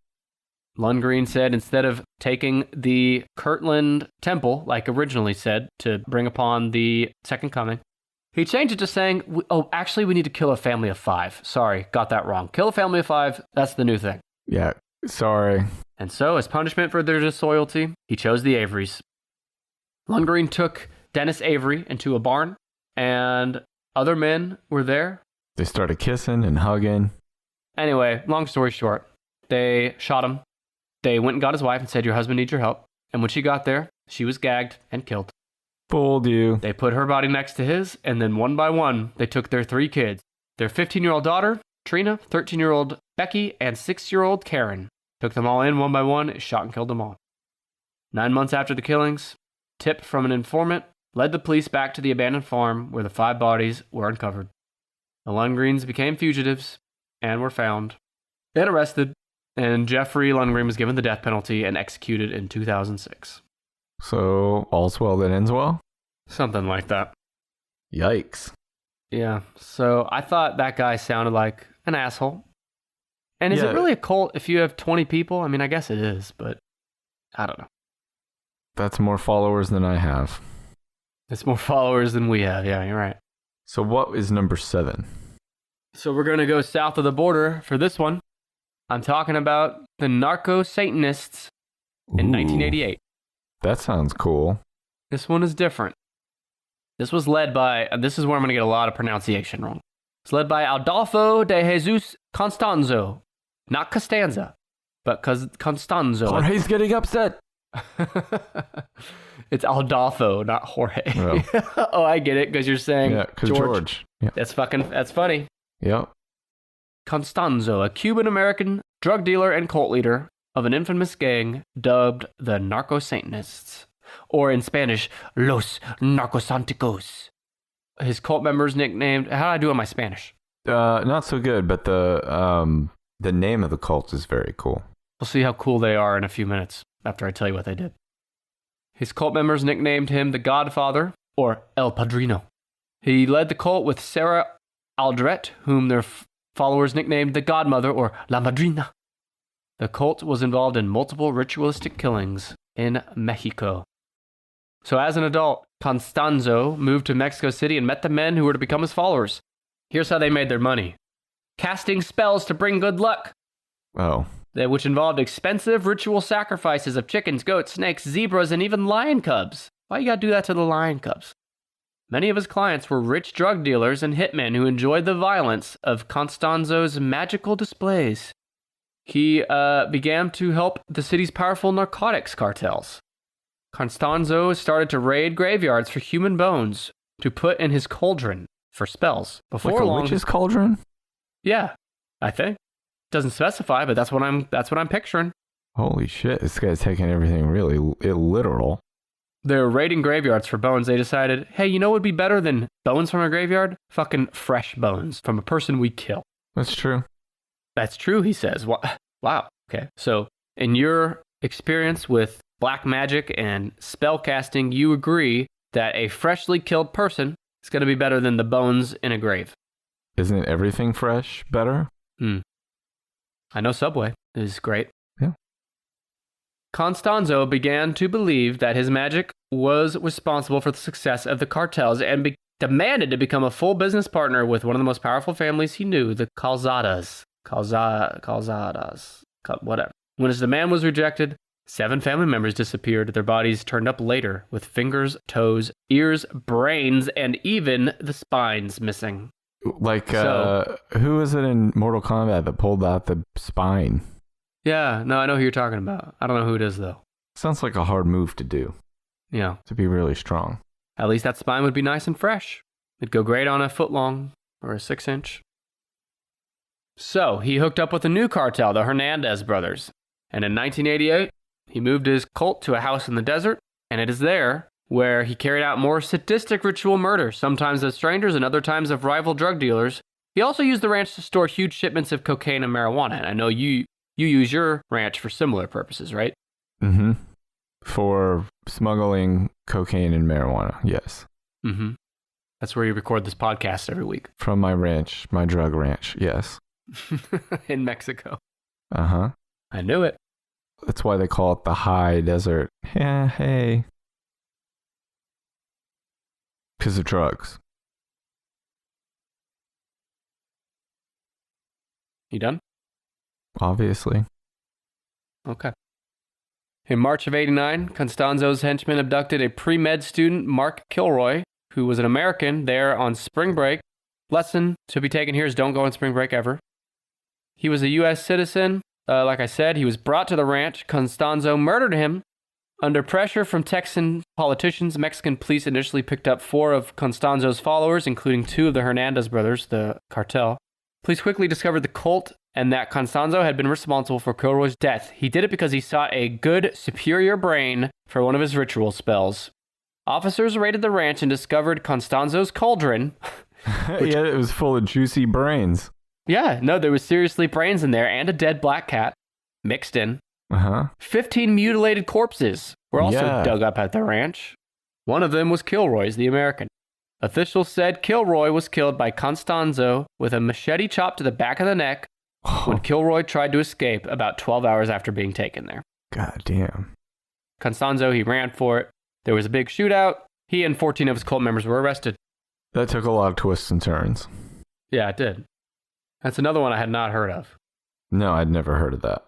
Lundgren said instead of taking the Kirtland Temple, like originally said, to bring upon the Second Coming, he changed it to saying, actually, we need to kill a family of 5. Sorry, got that wrong. Kill a family of 5, that's the new thing. Yeah, sorry. And so, as punishment for their disloyalty, he chose the Averys. Lundgren took Dennis Avery into a barn, and other men were there. They started kissing and hugging. Anyway, long story short, they shot him. They went and got his wife and said, your husband needs your help. And when she got there, she was gagged and killed. Fooled you. They put her body next to his, and then one by one, they took their 3 kids. Their 15-year-old daughter, Trina, 13-year-old Becky, and 6-year-old Karen. Took them all in one by one, shot and killed them all. 9 months after the killings, tip from an informant led the police back to the abandoned farm where the 5 bodies were uncovered. The Lundgrens became fugitives and were found and arrested, and Jeffrey Lundgren was given the death penalty and executed in 2006. So, all's well that ends well? Something like that. Yikes. Yeah, so I thought that guy sounded like an asshole. And is it really a cult if you have 20 people? I mean, I guess it is, but I don't know. That's more followers than I have. It's more followers than we have, yeah, you're right. So what is number 7? So we're going to go south of the border for this one. I'm talking about the narco-Satanists in 1988. That sounds cool. This one is different. This was led by, this is where I'm going to get a lot of pronunciation wrong. It's led by Adolfo de Jesus Constanzo. Not Costanza, but Constanzo. Jorge's getting upset. It's Adolfo, not Jorge. Oh, oh, I get it, because you're saying because George. Yeah. That's funny. Yep. Constanzo, a Cuban-American drug dealer and cult leader of an infamous gang dubbed the Narco-Satanists, or in Spanish, Los Narcosanticos. His cult members nicknamed, how do I do in my Spanish? Not so good, but the name of the cult is very cool. We'll see how cool they are in a few minutes after I tell you what they did. His cult members nicknamed him the Godfather, or El Padrino. He led the cult with Sarah Aldrete, whom their followers nicknamed the Godmother, or La Madrina. The cult was involved in multiple ritualistic killings in Mexico. So as an adult, Constanzo moved to Mexico City and met the men who were to become his followers. Here's how they made their money. Casting spells to bring good luck. Oh. Which involved expensive ritual sacrifices of chickens, goats, snakes, zebras, and even lion cubs. Why you gotta do that to the lion cubs? Many of his clients were rich drug dealers and hitmen who enjoyed the violence of Constanzo's magical displays. He began to help the city's powerful narcotics cartels. Constanzo started to raid graveyards for human bones to put in his cauldron for spells. Before like a long, witch's cauldron? Yeah, I think. Doesn't specify, but that's what I'm picturing. Holy shit, this guy's taking everything really literal. They're raiding graveyards for bones. They decided, hey, you know what would be better than bones from a graveyard? Fucking fresh bones from a person we kill. That's true. That's true, he says. Wow. Okay. So, in your experience with black magic and spell casting, you agree that a freshly killed person is going to be better than the bones in a grave. Isn't everything fresh better? I know Subway is great. Yeah. Constanzo began to believe that his magic was responsible for the success of the cartels and demanded to become a full business partner with one of the most powerful families he knew, the Calzadas. Whatever. When his demand was rejected, 7 family members disappeared, their bodies turned up later, with fingers, toes, ears, brains, and even the spines missing. Like, who is it in Mortal Kombat that pulled out the spine? Yeah, no, I know who you're talking about. I don't know who it is, though. Sounds like a hard move to do. Yeah. To be really strong. At least that spine would be nice and fresh. It'd go great on a 1-foot-long or a 6-inch. So, he hooked up with a new cartel, the Hernandez brothers. And in 1988, he moved his cult to a house in the desert, and it is there where he carried out more sadistic ritual murders, sometimes of strangers and other times of rival drug dealers. He also used the ranch to store huge shipments of cocaine and marijuana, and I know you use your ranch for similar purposes, right? Mm-hmm. For smuggling cocaine and marijuana, yes. Mm-hmm. That's where you record this podcast every week. From my ranch, my drug ranch, yes. In Mexico. Uh-huh. I knew it. That's why they call it the high desert. Yeah, hey. Because of drugs. You done? Obviously. Okay. In March of 89, Costanzo's henchmen abducted a pre-med student, Mark Kilroy, who was an American there on spring break. Lesson to be taken here is don't go on spring break ever. He was a U.S. citizen. Like I said, he was brought to the ranch. Costanzo murdered him. Under pressure from Texan politicians, Mexican police initially picked up 4 of Costanzo's followers, including 2 of the Hernandez brothers, the cartel. Police quickly discovered the cult and that Costanzo had been responsible for Kilroy's death. He did it because he sought a good, superior brain for one of his ritual spells. Officers raided the ranch and discovered Costanzo's cauldron. Yeah, it was full of juicy brains. Yeah, no, there was seriously brains in there and a dead black cat mixed in. Uh-huh. 15 mutilated corpses were also dug up at the ranch. One of them was Kilroy's, the American. Officials said Kilroy was killed by Costanzo with a machete chop to the back of the neck when Kilroy tried to escape about 12 hours after being taken there. God damn. Costanzo, he ran for it. There was a big shootout. He and 14 of his cult members were arrested. That took a lot of twists and turns. Yeah, it did. That's another one I had not heard of. No, I'd never heard of that.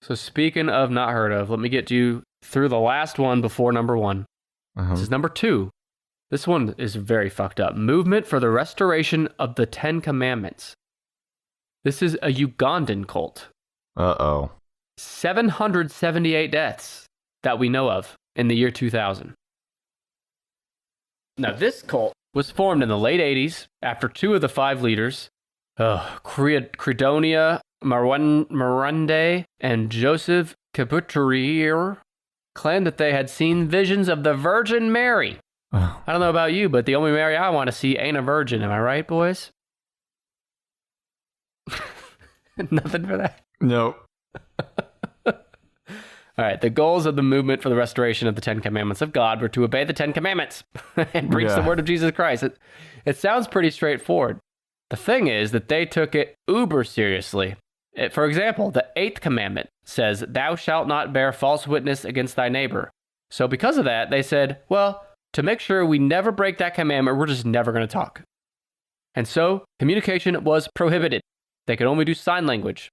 So speaking of not heard of, let me get you through the last one before number 1. Uh-huh. This is number 2. This one is very fucked up. Movement for the Restoration of the 10 Commandments. This is a Ugandan cult. Uh-oh. 778 deaths that we know of in the year 2000. Now, this cult was formed in the late 80s after 2 of the 5 leaders, Credonia Marunde and Joseph Kabutrier, claimed that they had seen visions of the Virgin Mary. I don't know about you, but the only Mary I want to see ain't a virgin. Am I right, boys? Nothing for that? Nope. All right, the goals of the movement for the restoration of the 10 Commandments of God were to obey the 10 Commandments and preach the word of Jesus Christ. It sounds pretty straightforward. The thing is that they took it uber seriously. For example, the 8th commandment says, "Thou shalt not bear false witness against thy neighbor." So because of that, they said, well, to make sure we never break that commandment, we're just never going to talk. And so communication was prohibited. They could only do sign language.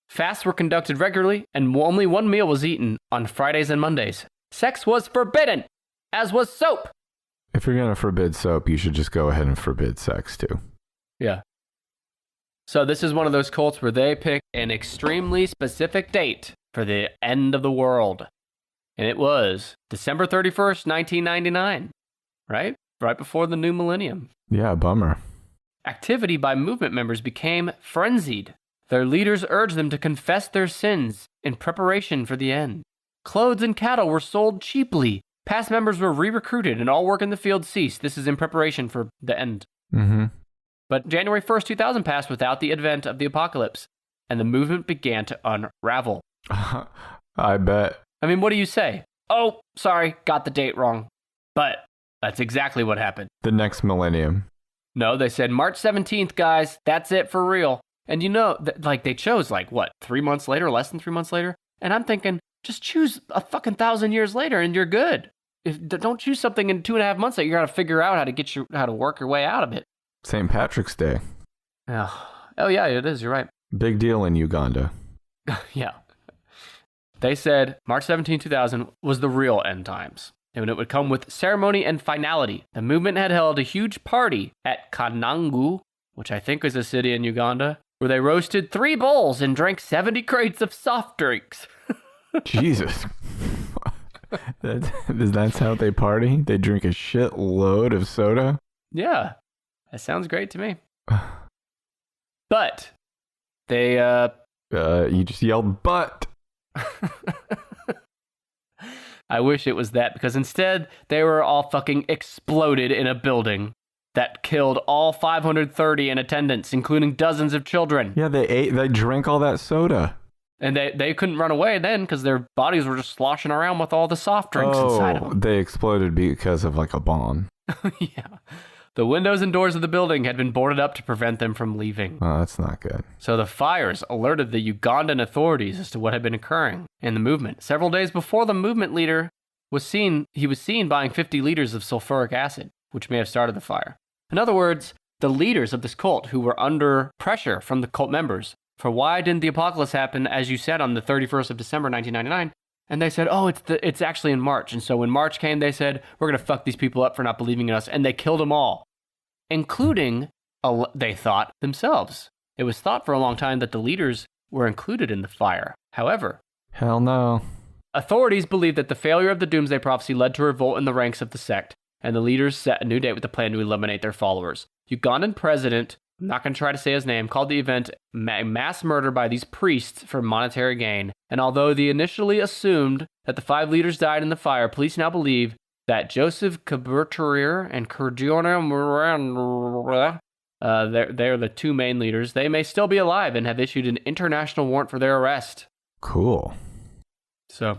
Fasts were conducted regularly, and only 1 meal was eaten on Fridays and Mondays. Sex was forbidden, as was soap. If you're going to forbid soap, you should just go ahead and forbid sex, too. Yeah. So this is one of those cults where they pick an extremely specific date for the end of the world. And it was December 31st, 1999, right? Right before the new millennium. Yeah, bummer. Activity by movement members became frenzied. Their leaders urged them to confess their sins in preparation for the end. Clothes and cattle were sold cheaply. Past members were re-recruited and all work in the field ceased. This is in preparation for the end. Mm-hmm. But January 1st, 2000 passed without the advent of the apocalypse, and the movement began to unravel. I bet. I mean, what do you say? Oh, sorry, got the date wrong. But that's exactly what happened. The next millennium. No, they said March 17th, guys. That's it for real. And you know, they chose 3 months later, less than 3 months later? And I'm thinking, just choose a fucking 1,000 years later and you're good. don't choose something in 2.5 months that you got to figure out how to work your way out of it. St. Patrick's Day. Yeah. Oh, yeah, it is. You're right. Big deal in Uganda. Yeah. They said March 17, 2000 was the real end times. And it would come with ceremony and finality. The movement had held a huge party at Kanangu, which I think is a city in Uganda, where they roasted 3 bulls and drank 70 crates of soft drinks. Jesus. That's how they party? They drink a shitload of soda? Yeah. That sounds great to me. But they... You just yelled, but... I wish it was that, because instead they were all fucking exploded in a building that killed all 530 in attendance, including dozens of children. Yeah, they drank all that soda. And they couldn't run away then because their bodies were just sloshing around with all the soft drinks inside of them. They exploded because of like a bomb. Yeah. The windows and doors of the building had been boarded up to prevent them from leaving. Oh, that's not good. So the fires alerted the Ugandan authorities as to what had been occurring in the movement. Several days before the movement leader was seen buying 50 liters of sulfuric acid, which may have started the fire. In other words, the leaders of this cult who were under pressure from the cult members for why didn't the apocalypse happen, as you said, on the 31st of December, 1999, and they said, oh, it's actually in March. And so when March came, they said, we're going to fuck these people up for not believing in us. And they killed them all, including, they thought, themselves. It was thought for a long time that the leaders were included in the fire. However, hell no. Authorities believe that the failure of the Doomsday Prophecy led to a revolt in the ranks of the sect, and the leaders set a new date with a plan to eliminate their followers. Ugandan president, I'm not going to try to say his name, called the event mass murder by these priests for monetary gain. And although they initially assumed that the 5 leaders died in the fire, police now believe that Joseph Kabertarir and Kurdiona Miranda, they're the 2 main leaders. They may still be alive and have issued an international warrant for their arrest. Cool. So,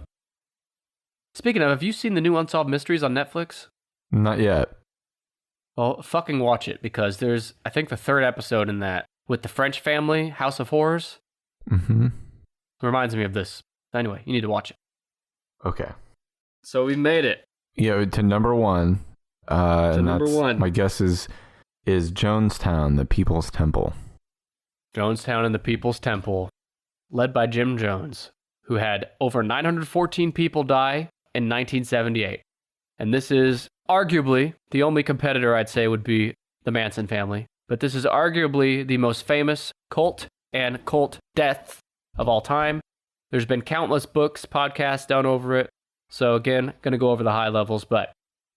speaking of, have you seen the new Unsolved Mysteries on Netflix? Not yet. Well, fucking watch it, because there's, I think, the 3rd episode in that with the French family, House of Horrors. Mm-hmm. Reminds me of this. Anyway, you need to watch it. Okay. So we made it. Yeah, to number 1. Number 1. My guess is Jonestown, the People's Temple. Jonestown and the People's Temple, led by Jim Jones, who had over 914 people die in 1978. And this is arguably the only competitor I'd say would be the Manson family. But this is arguably the most famous cult and cult death of all time. There's been countless books, podcasts done over it. So again, going to go over the high levels, but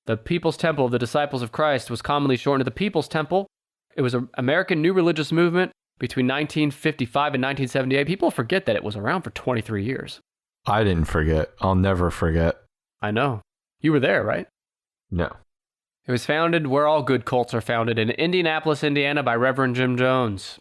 the People's Temple of the Disciples of Christ was commonly shortened to the People's Temple. It was an American new religious movement between 1955 and 1978. People forget that it was around for 23 years. I didn't forget. I'll never forget. I know. You were there, right? No. It was founded where all good cults are founded, in Indianapolis, Indiana, by Reverend Jim Jones.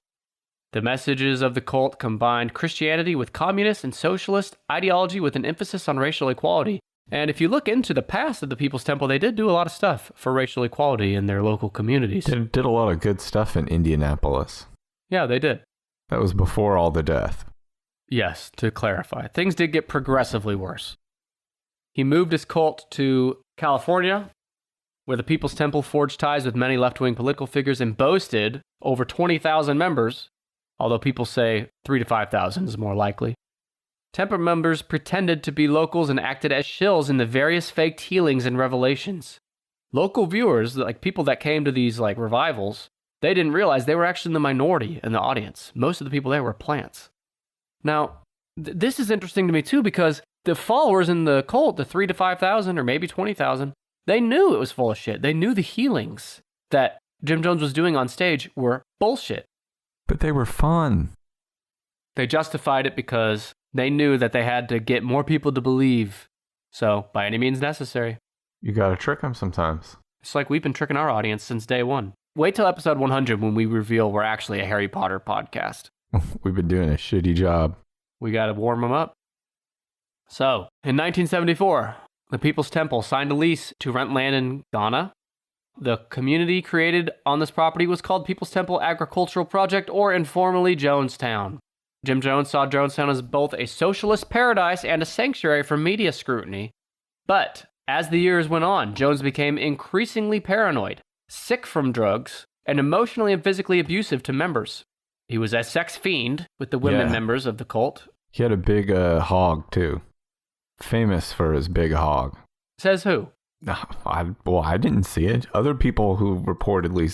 The messages of the cult combined Christianity with communist and socialist ideology with an emphasis on racial equality. And if you look into the past of the People's Temple, they did do a lot of stuff for racial equality in their local communities. Did a lot of good stuff in Indianapolis. Yeah, they did. That was before all the death. Yes, to clarify. Things did get progressively worse. He moved his cult to California, where the People's Temple forged ties with many left-wing political figures and boasted over 20,000 members, although people say 3,000 to 5,000 is more likely. Temple members pretended to be locals and acted as shills in the various faked healings and revelations. Local viewers, like people that came to these like revivals, they didn't realize they were actually in the minority in the audience. Most of the people there were plants. Now, this is interesting to me too, because the followers in the cult, the 3,000 to 5,000 or maybe 20,000, they knew it was full of shit. They knew the healings that Jim Jones was doing on stage were bullshit. But they were fun. They justified it because they knew that they had to get more people to believe. So, by any means necessary. You gotta trick them sometimes. It's like we've been tricking our audience since day one. Wait till episode 100 when we reveal we're actually a Harry Potter podcast. We've been doing a shitty job. We gotta warm them up. So, in 1974, the People's Temple signed a lease to rent land in Ghana. The community created on this property was called People's Temple Agricultural Project, or informally Jonestown. Jim Jones saw Jonestown as both a socialist paradise and a sanctuary from media scrutiny. But As the years went on, Jones became increasingly paranoid, sick from drugs, and emotionally and physically abusive to members. He was a sex fiend with the women members of the cult. He had a big hog, too. Famous for his big hog. Says who? I didn't see it. Other people who reportedly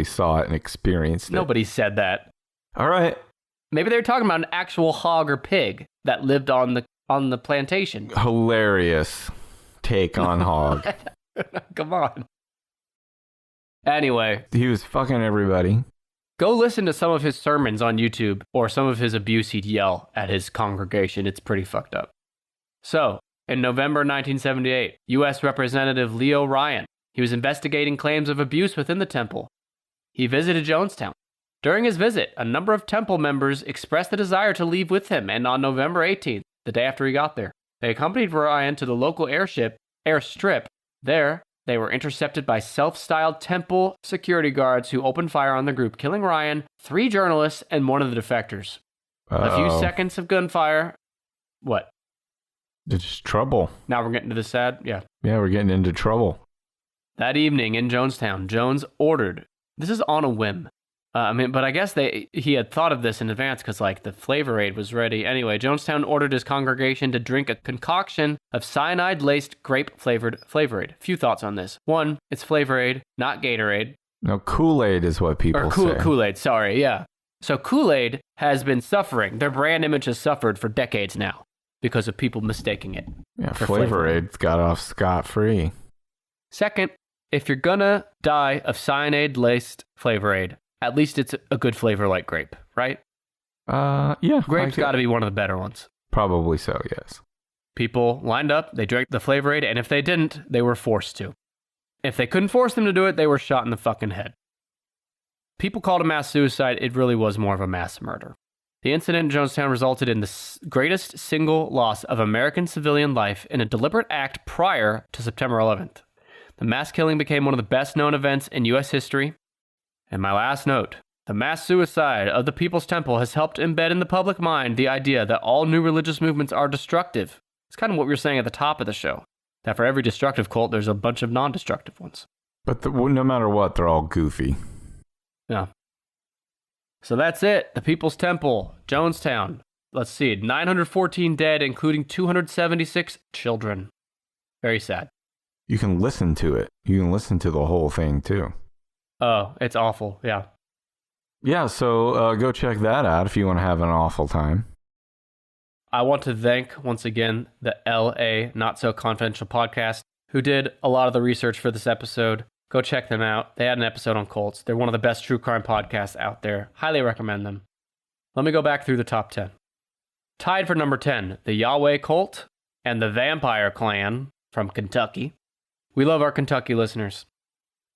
saw it and experienced it. Nobody said that. All right. Maybe they were talking about an actual hog or pig that lived on the plantation. Hilarious take on hog. Come on. Anyway. He was fucking everybody. Go listen to some of his sermons on YouTube or some of his abuse he'd yell at his congregation. It's pretty fucked up. So, in November 1978, U.S. Representative Leo Ryan, he was investigating claims of abuse within the temple. He visited Jonestown. During his visit, a number of temple members expressed the desire to leave with him, and on November 18th, the day after he got there, they accompanied Ryan to the local airstrip. There, they were intercepted by self-styled temple security guards who opened fire on the group, killing Ryan, 3 journalists, and one of the defectors. A few seconds of gunfire. What? It's trouble. Now we're getting to the sad, yeah. Yeah, we're getting into trouble. That evening in Jonestown, Jones ordered, this is on a whim. But I guess he had thought of this in advance because, the Flavor Aid was ready. Anyway, Jonestown ordered his congregation to drink a concoction of cyanide-laced grape-flavored Flavor Aid. Few thoughts on this. One, it's Flavor Aid, not Gatorade. No, Kool-Aid is what people say. Kool-Aid, sorry, yeah. So Kool-Aid has been suffering. Their brand image has suffered for decades now because of people mistaking it. Yeah, Flavor Aid's got off scot-free. Second, if you're gonna die of cyanide-laced Flavor Aid, at least it's a good flavor like grape, right? Yeah. Grape's got to be one of the better ones. Probably so, yes. People lined up, they drank the Flavor Aid, and if they didn't, they were forced to. If they couldn't force them to do it, they were shot in the fucking head. People called it mass suicide. It really was more of a mass murder. The incident in Jonestown resulted in the greatest single loss of American civilian life in a deliberate act prior to September 11th. The mass killing became one of the best-known events in U.S. history. And my last note, the mass suicide of the People's Temple has helped embed in the public mind the idea that all new religious movements are destructive. It's kind of what we were saying at the top of the show, that for every destructive cult, there's a bunch of non-destructive ones. But no matter what, they're all goofy. Yeah. So that's it. The People's Temple, Jonestown. Let's see, 914 dead, including 276 children. Very sad. You can listen to it. You can listen to the whole thing, too. Oh, it's awful, yeah. Yeah, so go check that out if you want to have an awful time. I want to thank, once again, the LA Not So Confidential podcast, who did a lot of the research for this episode. Go check them out. They had an episode on cults. They're one of the best true crime podcasts out there. Highly recommend them. Let me go back through the top 10. Tied for number 10, the Yahweh Cult and the Vampire Clan from Kentucky. We love our Kentucky listeners.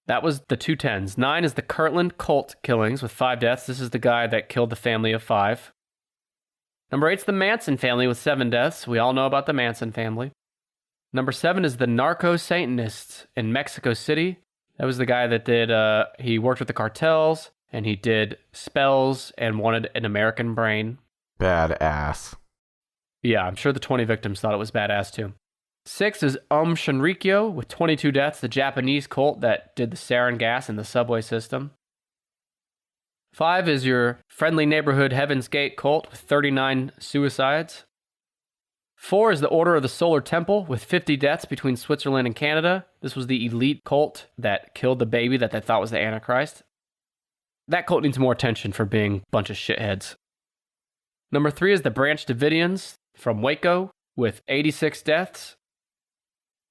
That was the 2 10s. 9 is the Kirtland Cult killings with 5 deaths. This is the guy that killed the family of 5. Number 8 is the Manson family with 7 deaths. We all know about the Manson family. Number 7 is the Narco-Satanists in Mexico City. That was the guy that he worked with the cartels, and he did spells and wanted an American brain. Badass. Yeah, I'm sure the 20 victims thought it was badass too. 6 is Shinrikyo with 22 deaths, the Japanese cult that did the sarin gas in the subway system. 5 is your friendly neighborhood Heaven's Gate cult with 39 suicides. 4 is the Order of the Solar Temple with 50 deaths between Switzerland and Canada. This was the elite cult that killed the baby that they thought was the Antichrist. That cult needs more attention for being a bunch of shitheads. Number 3 is the Branch Davidians from Waco with 86 deaths.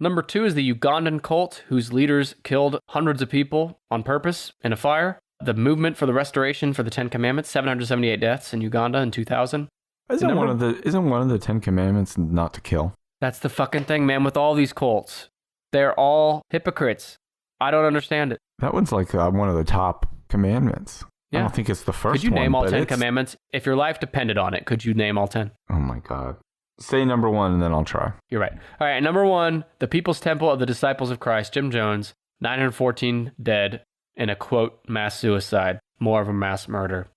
Number 2 is the Ugandan cult, whose leaders killed hundreds of people on purpose in a fire. The Movement for the Restoration for the 10 Commandments, 778 deaths in Uganda in 2000. Isn't one of the 10 Commandments not to kill? That's the fucking thing, man, with all these cults. They're all hypocrites. I don't understand it. That one's like one of the top commandments. Yeah. I don't think it's the first one. Could you name all 10 commandments? If your life depended on it, could you name all 10? Oh my God. Say number 1 and then I'll try. You're right. All right, number 1, the People's Temple of the Disciples of Christ, Jim Jones, 914 dead in a, quote, mass suicide, more of a mass murder.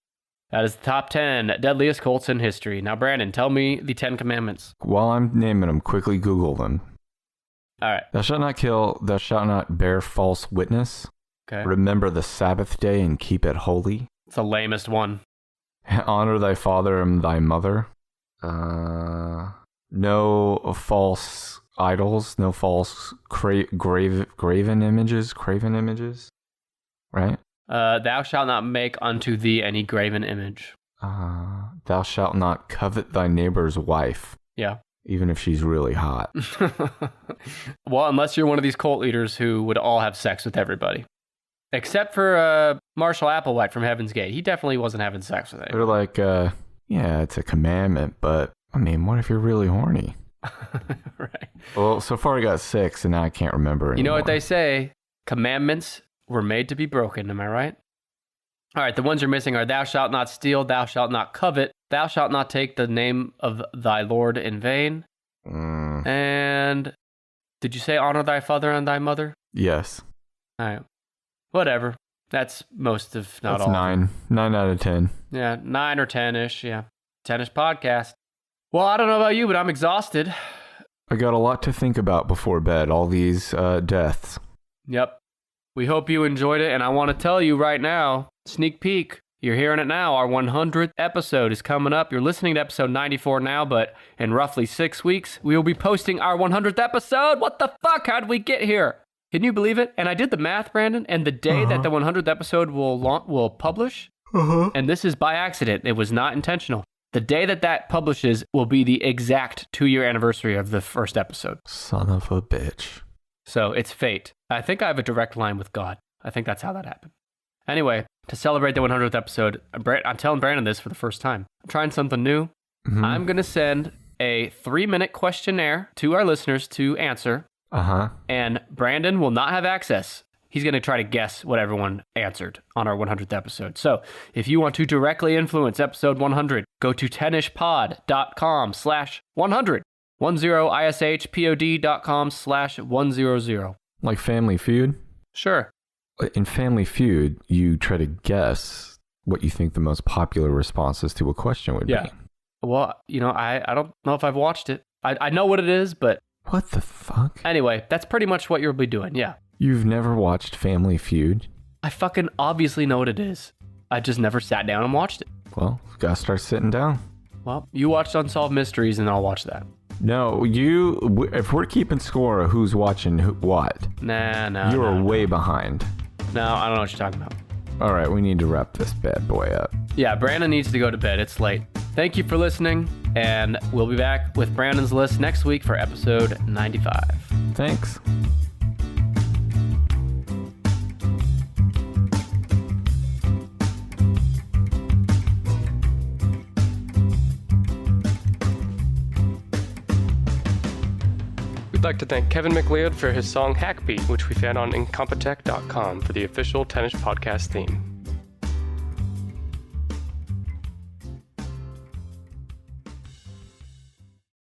That is the top 10 deadliest cults in history. Now, Brandon, tell me the 10 commandments. While I'm naming them, quickly Google them. All right. Thou shalt not kill. Thou shalt not bear false witness. Okay. Remember the Sabbath day and keep it holy. It's the lamest one. Honor thy father and thy mother. No false idols. No false graven images. Right? Thou shalt not make unto thee any graven image. Thou shalt not covet thy neighbor's wife. Yeah. Even if she's really hot. Well, unless you're one of these cult leaders who would all have sex with everybody. Except for Marshall Applewhite from Heaven's Gate. He definitely wasn't having sex with They're anybody. like, yeah, it's a commandment, but I mean, what if you're really horny? Right. Well, so far I got 6 and now I can't remember anymore. You know what they say? Commandments were made to be broken. Am I right? All right. The ones you're missing are thou shalt not steal, thou shalt not covet, thou shalt not take the name of thy Lord in vain. And did you say honor thy father and thy mother? Yes. All right. Whatever. That's most of, not That's all. 9. 9 out of 10. Yeah, 9 or 10-ish. Yeah. 10-ish podcast. Well, I don't know about you, but I'm exhausted. I got a lot to think about before bed, all these deaths. Yep. We hope you enjoyed it, and I want to tell you right now, sneak peek, you're hearing it now, our 100th episode is coming up. You're listening to episode 94 now, but in roughly 6 weeks, we will be posting our 100th episode. What the fuck? How did we get here? Can you believe it? And I did the math, Brandon, and the day that the 100th episode will publish, and this is by accident, it was not intentional. The day that publishes will be the exact 2-year anniversary of the first episode. Son of a bitch. So it's fate. I think I have a direct line with God. I think that's how that happened. Anyway, to celebrate the 100th episode, I'm telling Brandon this for the first time. I'm trying something new. Mm-hmm. I'm going to send a 3-minute questionnaire to our listeners to answer. And Brandon will not have access. He's going to try to guess what everyone answered on our 100th episode. So if you want to directly influence episode 100, go to tennispod.com/100. 10ishpod.com/100. Like Family Feud? Sure. In Family Feud, you try to guess what you think the most popular responses to a question would be. Well, I don't know if I've watched it. I know what it is, but... What the fuck? Anyway, that's pretty much what you'll be doing, yeah. You've never watched Family Feud? I fucking obviously know what it is. I just never sat down and watched it. Well, gotta start sitting down. Well, you watched Unsolved Mysteries and I'll watch that. No, if we're keeping score of who's watching what, Nah. you're way behind. No, I don't know what you're talking about. All right, we need to wrap this bad boy up. Yeah, Brandon needs to go to bed. It's late. Thank you for listening, and we'll be back with Brandon's list next week for episode 95. Thanks. We'd like to thank Kevin MacLeod for his song Hackbeat, which we found on incompetech.com for the official Tennis Podcast theme.